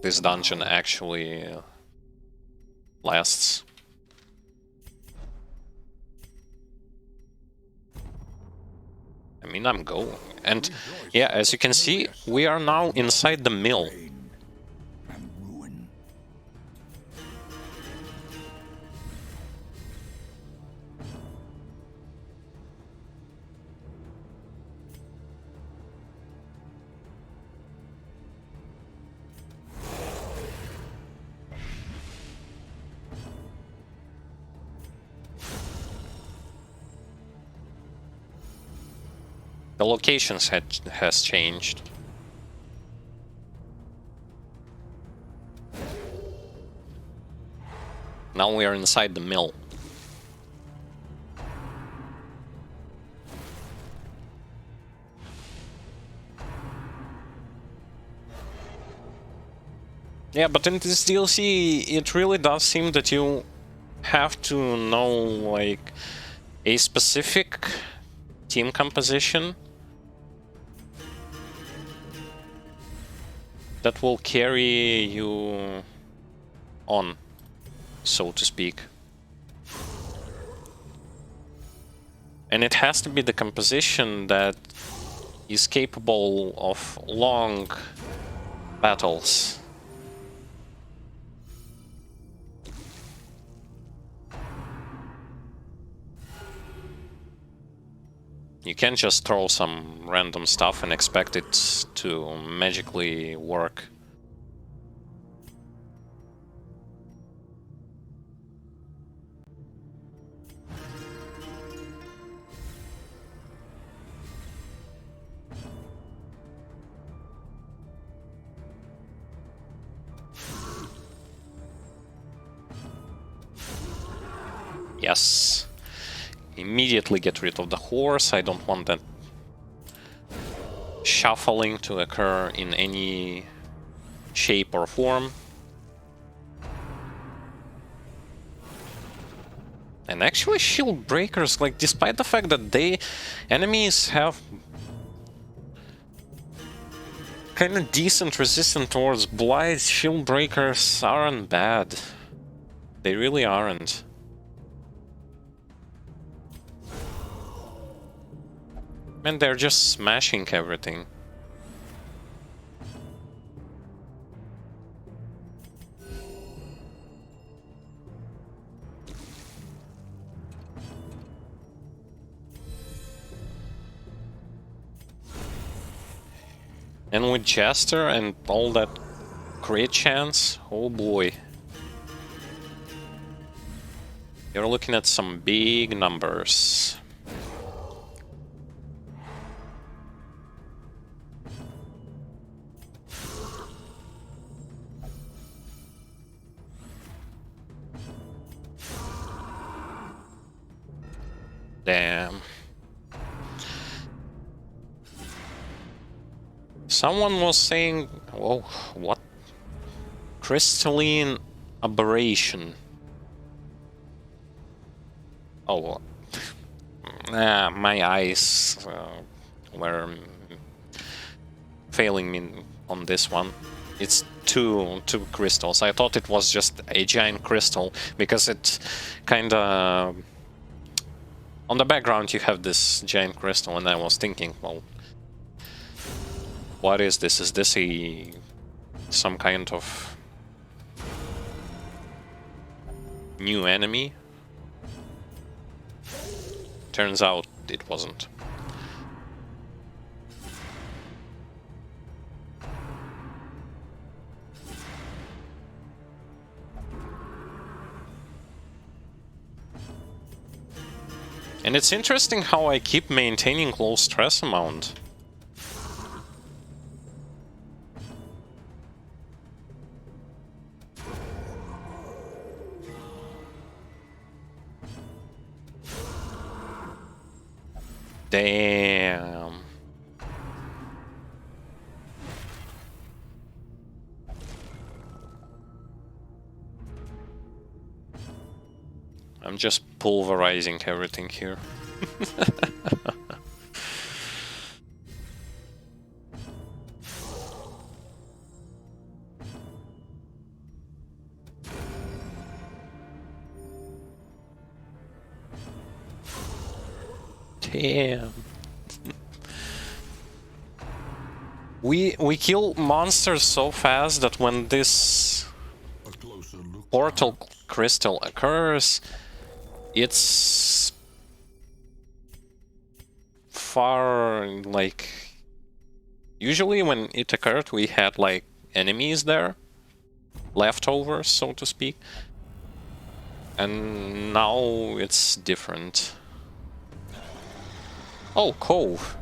this dungeon actually lasts. I mean, I'm going. And yeah, as you can see, we are now inside the mill. Pain and ruin. The locations has changed. Now we are inside the mill. Yeah, but in this DLC, it really does seem that you have to know, like, a specific team composition that will carry you on, so to speak. And it has to be the composition that is capable of long battles. You can't just throw some random stuff and expect it to magically work. Yes. Immediately get rid of the horse. I don't want that shuffling to occur in any shape or form. And actually shield breakers, like, despite the fact that enemies have kind of decent resistance towards blight, shield breakers aren't bad. They really aren't. And they're just smashing everything. And with Jester and all that crit chance, oh boy. You're looking at some big numbers. Damn. Someone was saying, oh, what? Crystalline aberration. Oh, my eyes were failing me on this one. It's two crystals. I thought it was just a giant crystal because it kind of on the background you have this giant crystal, and I was thinking, well, what is this? Is this some kind of new enemy? Turns out it wasn't. And it's interesting how I keep maintaining low stress amount. Damn. I'm just pulverizing everything here. Damn. We kill monsters so fast that when this A closer look. portal crystal occurs, it's far, like, usually when it occurred we had like enemies there, leftovers so to speak, and now it's different. Oh, Cove.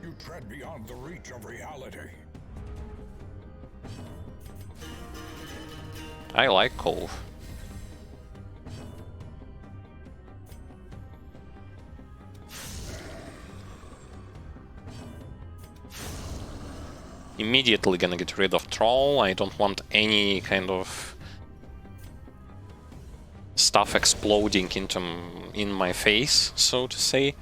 You tread beyond the reach of reality. I like Cove. Immediately gonna get rid of Troll. I don't want any kind of stuff exploding in my face, so to say.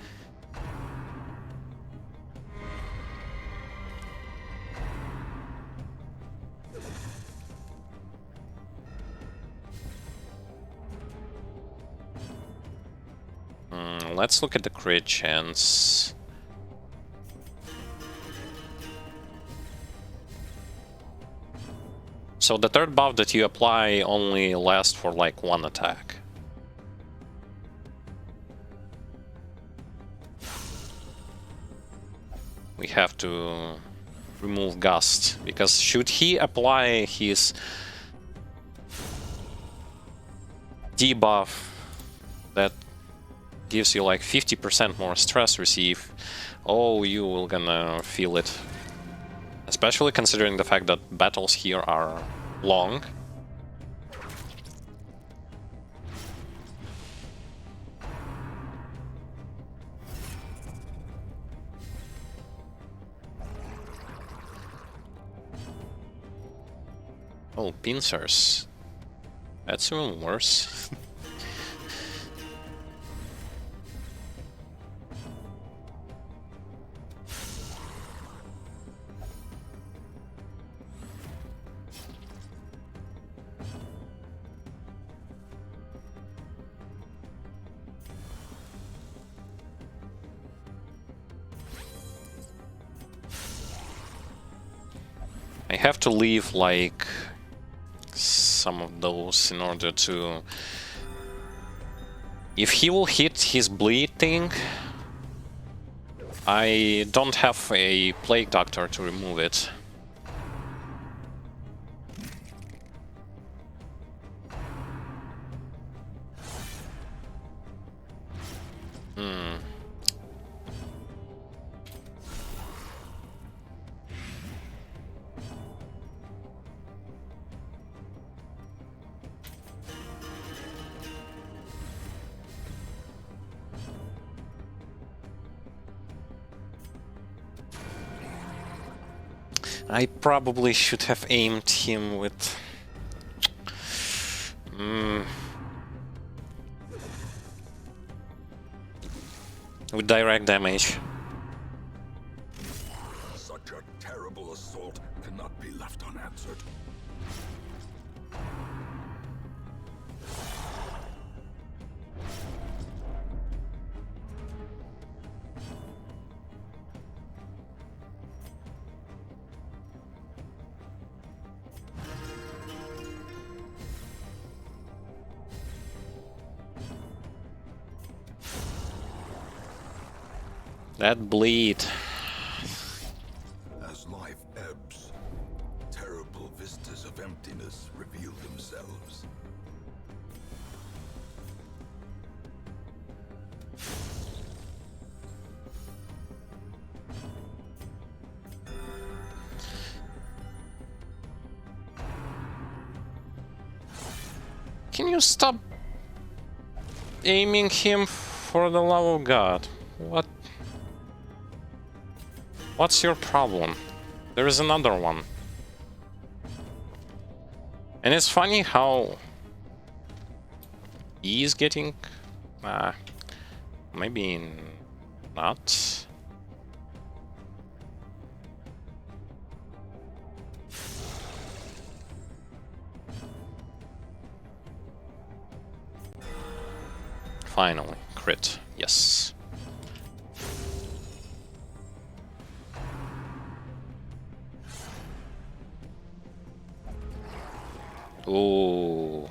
Let's look at the crit chance. So the third buff that you apply only lasts for like one attack. We have to remove Gust, because should he apply his debuff that gives you like 50% more stress receive, oh, you will gonna feel it. Especially considering the fact that battles here are long. Oh, pincers. That's even worse. I have to leave like some of those in order to... If he will hit his bleed thing, I don't have a Plague Doctor to remove it. I probably should have aimed him with... with direct damage. Such a terrible assault cannot be left unanswered. That bleed. As life ebbs, terrible vistas of emptiness reveal themselves. Can you stop aiming him for the love of God. What? What's your problem? There is another one. And it's funny how he's getting... maybe not. Finally, crit. Yes. Ooh.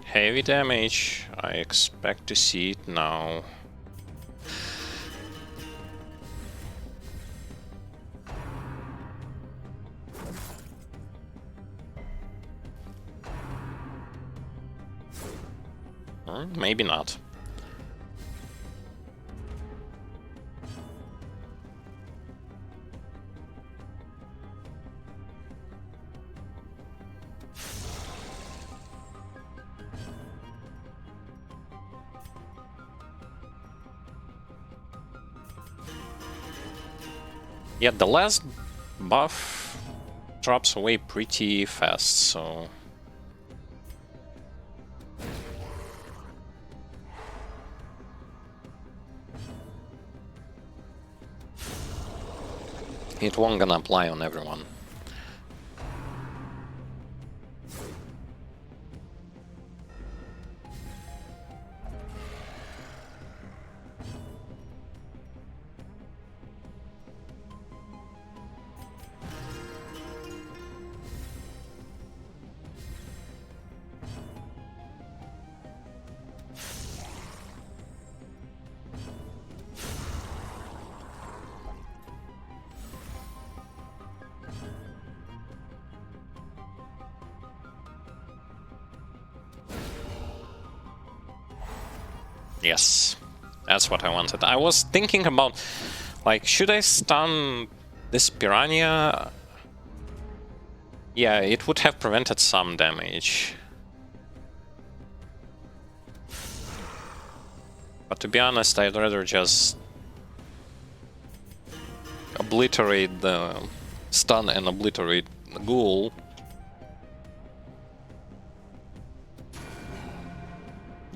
Heavy damage. I expect to see it now. Maybe not. Yeah, the last buff drops away pretty fast, so... it won't gonna apply on everyone. Yes, that's what I wanted. I was thinking about, like, should I stun this piranha? Yeah, it would have prevented some damage. But to be honest, I'd rather just obliterate the stun and obliterate the ghoul.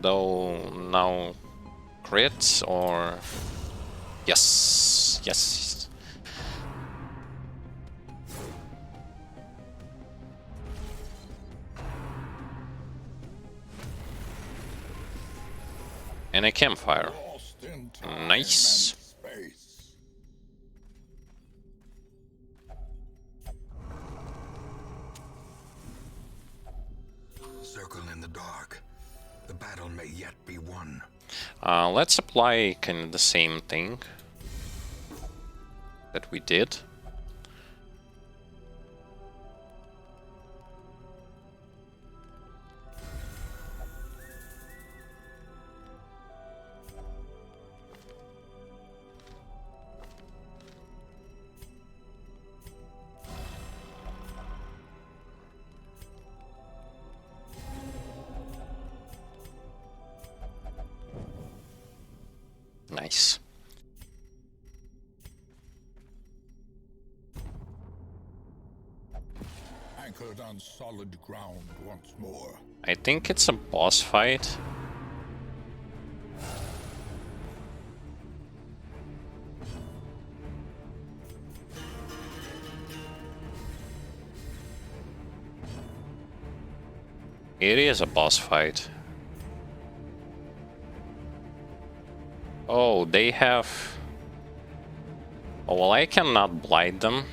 Though now crits or... yes, yes. And a campfire. Nice. Circle in the dark. The battle may yet be won. Let's apply kind of the same thing that we did. Nice. Anchored on solid ground once more. I think it's a boss fight. It is a boss fight. Oh, they have... oh, well, I cannot blind them.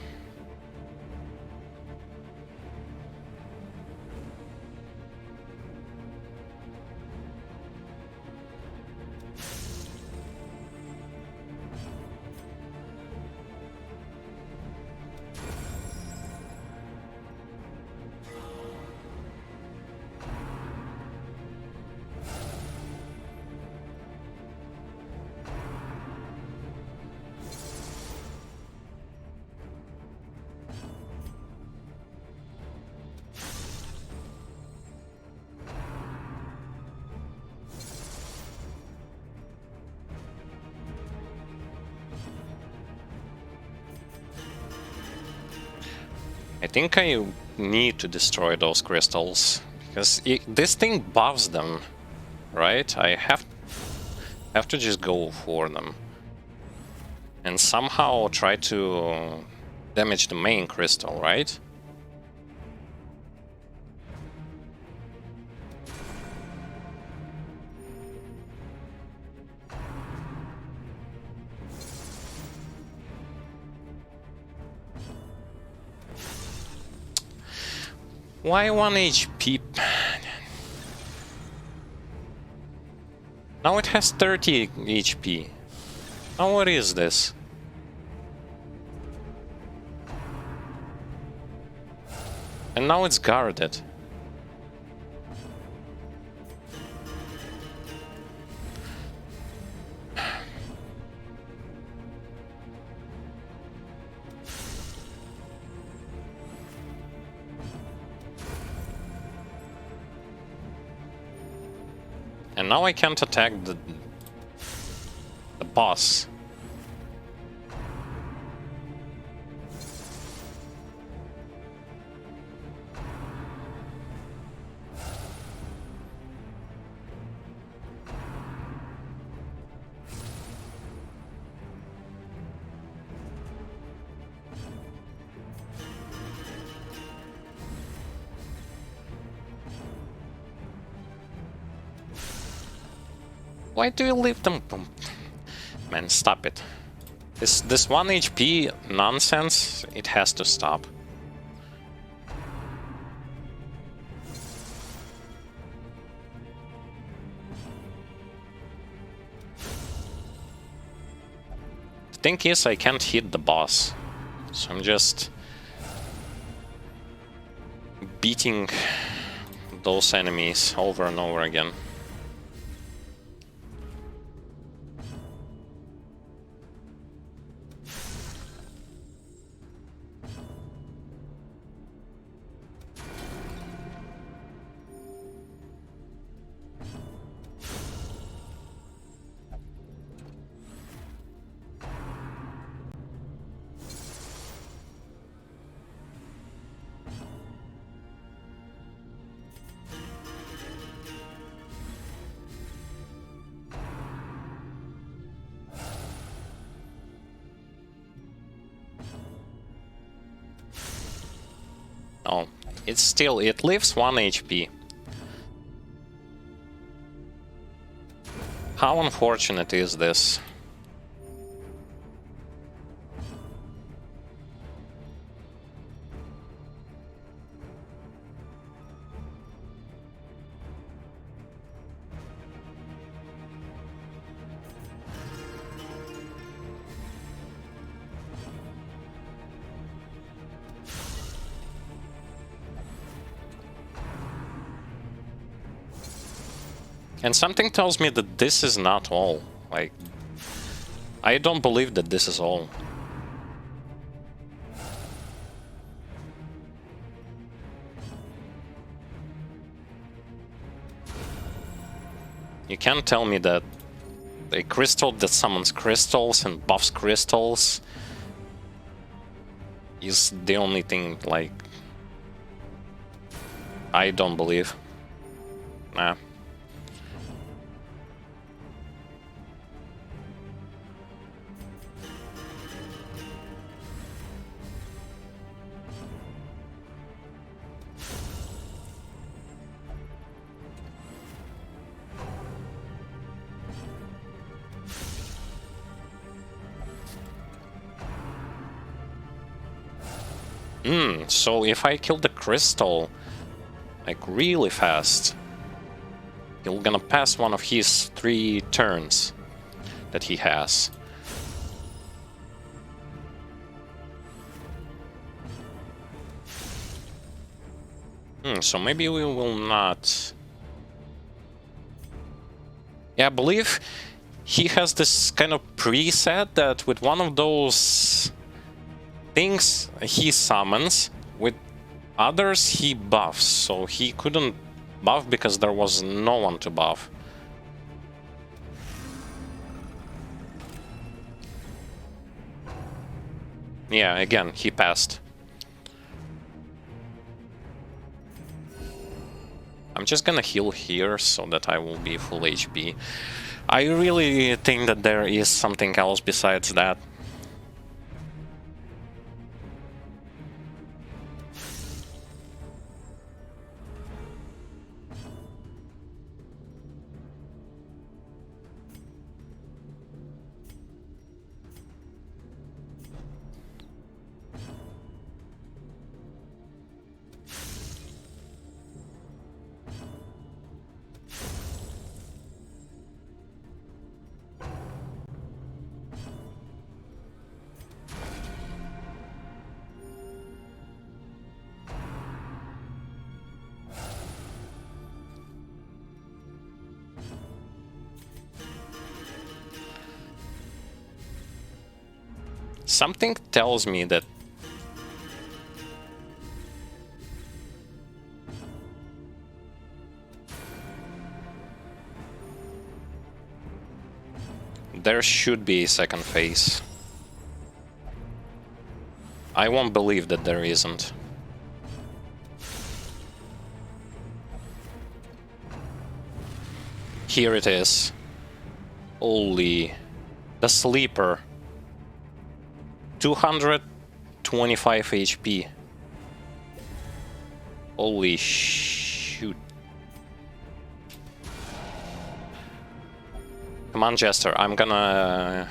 I think I need to destroy those crystals, because this thing buffs them, right? I have to just go for them. And somehow try to damage the main crystal, right? Why 1 HP? Now it has 30 HP. Now what is this? And now it's guarded. And now I can't attack the boss. Why do you leave them? Man, stop it. This 1 HP nonsense, it has to stop. The thing is, I can't hit the boss. So I'm just beating those enemies over and over again. Oh, it leaves 1 HP. How unfortunate is this? And something tells me that this is not all. Like, I don't believe that this is all. You can't tell me that a crystal that summons crystals and buffs crystals is the only thing, like... I don't believe. Nah. So if I kill the crystal, like really fast, he'll gonna pass one of his 3 turns that he has. So maybe we will not... Yeah, I believe he has this kind of preset that with one of those things he summons, with others he buffs, so he couldn't buff because there was no one to buff. Yeah, again, he passed. I'm just gonna heal here so that I will be full HP. I really think that there is something else besides that. Something tells me that there should be a second phase. I won't believe that there isn't. Here it is. Holy... the sleeper. 225 HP. Holy shoot. Come on, Jester, I'm gonna...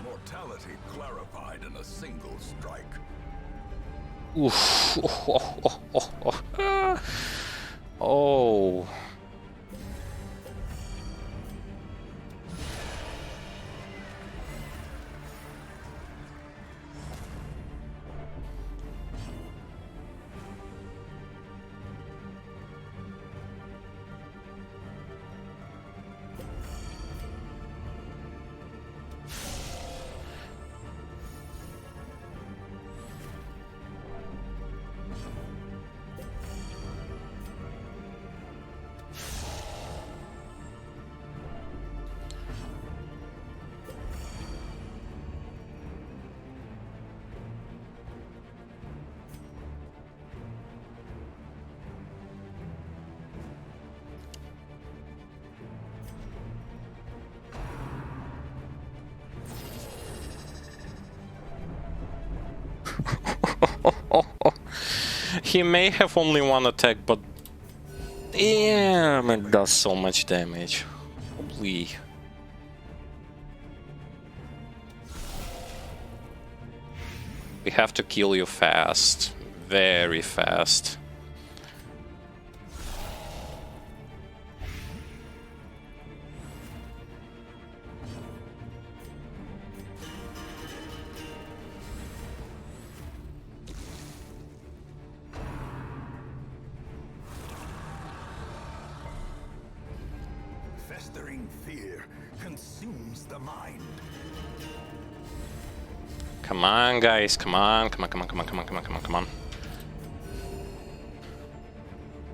Mortality clarified in a single strike. Oof. Oh. He may have only one attack, but damn, it does so much damage. Holy. We have to kill you fast. Very fast. Festering fear consumes the mind. Come on, guys. Come on. Come on, come on, come on, come on, come on, come on, come on.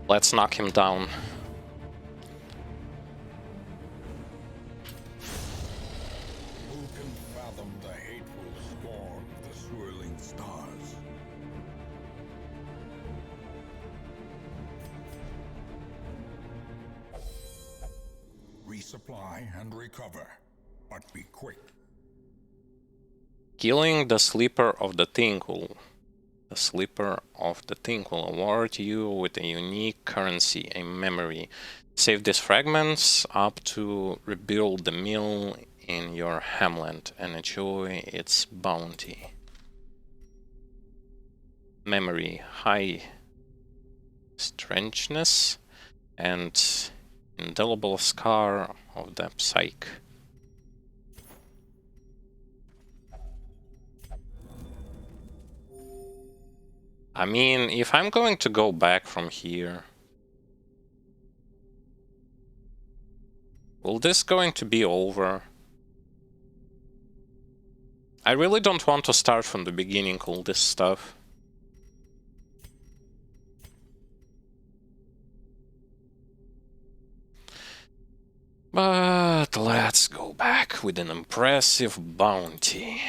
Let's knock him down. Who can fathom the hateful scorn of the swirling stars? Resupply and recover, but be quick. Killing the Sleeper of the Tinkle. The Sleeper of the Tinkle will award you with a unique currency, a memory. Save these fragments up to rebuild the mill in your hamlet and enjoy its bounty. Memory, high strangeness, and indelible scar of the psyche. I mean, if I'm going to go back from here, will this going to be over? I really don't want to start from the beginning all this stuff. But let's go back with an impressive bounty.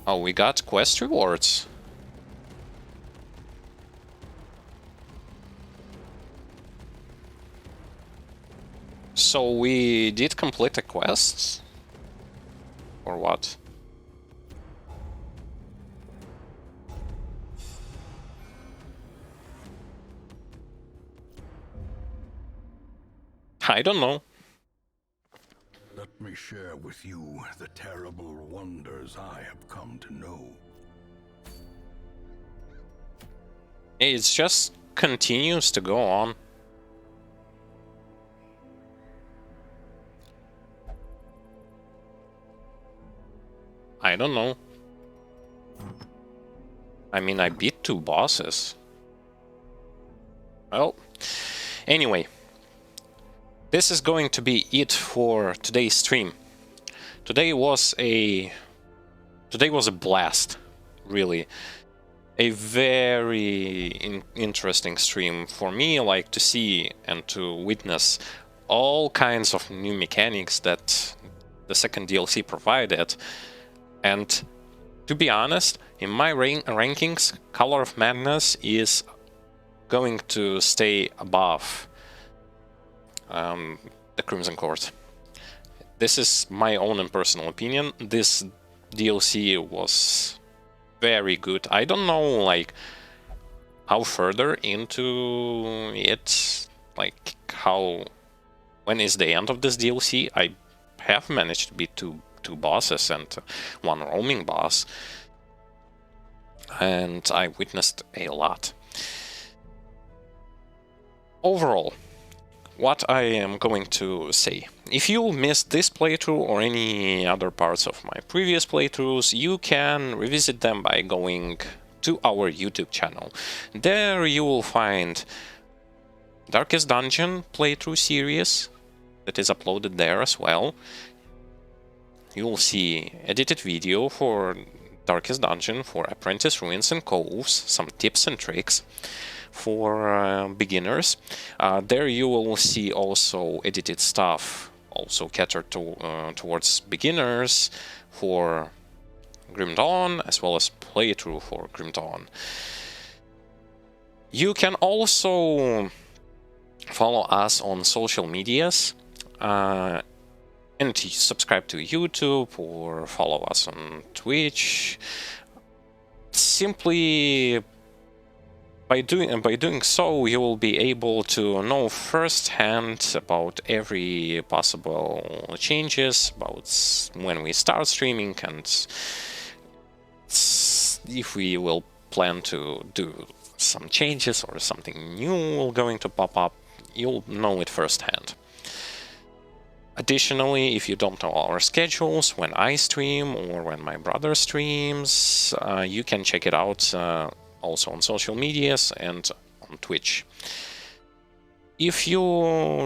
Oh, we got quest rewards. So we did complete a quest? Or what? I don't know. Let me share with you the terrible wonders I have come to know. It just continues to go on. I don't know. I mean, I beat 2 bosses. Well, anyway. This is going to be it for today's stream. Today was a blast, really. A very interesting stream for me, like to see and to witness all kinds of new mechanics that the second DLC provided. And to be honest, in my rankings, Color of Madness is going to stay above the Crimson Court. This is my own and personal opinion. This DLC was very good. I don't know, like, how further into it, like, when is the end of this DLC? I have managed to beat two bosses and 1 roaming boss, and I witnessed a lot. Overall, what I am going to say. If you missed this playthrough or any other parts of my previous playthroughs, you can revisit them by going to our YouTube channel. There you will find Darkest Dungeon playthrough series that is uploaded there as well. You will see edited video for Darkest Dungeon, for Apprentice Ruins and Coves, some tips and tricks for beginners. There you will see also edited stuff, also catered towards beginners for Grim Dawn, as well as playthrough for Grim Dawn. You can also follow us on social medias and subscribe to YouTube or follow us on Twitch. Simply by doing so, you will be able to know firsthand about every possible changes, about when we start streaming, and if we will plan to do some changes or something new going to pop up, you'll know it firsthand. Additionally, if you don't know our schedules, when I stream or when my brother streams, you can check it out also on social medias and on Twitch. If you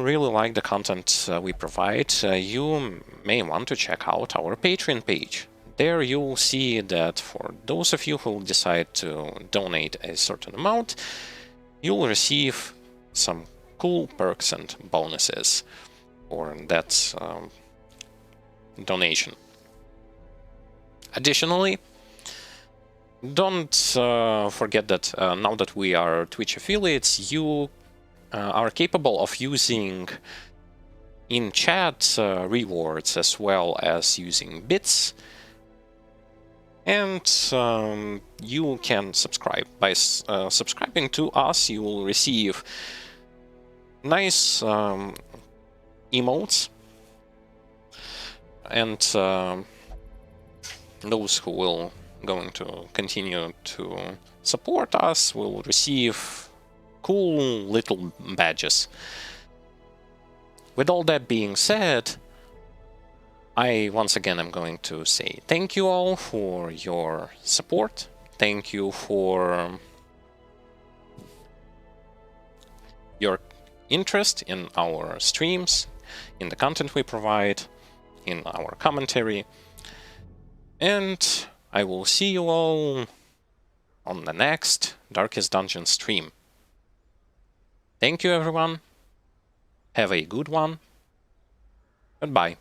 really like the content we provide, you may want to check out our Patreon page. There you'll see that for those of you who decide to donate a certain amount, you'll receive some cool perks and bonuses for that donation. Additionally, don't forget that now that we are Twitch affiliates, you are capable of using in-chat rewards as well as using bits. And you can subscribe. By subscribing to us, you will receive nice emotes. And those who will going to continue to support us will receive cool little badges. With all that being said, I once again am going to say thank you all for your support. Thank you for your interest in our streams, in the content we provide, in our commentary. And I will see you all on the next Darkest Dungeon stream. Thank you everyone, have a good one, goodbye.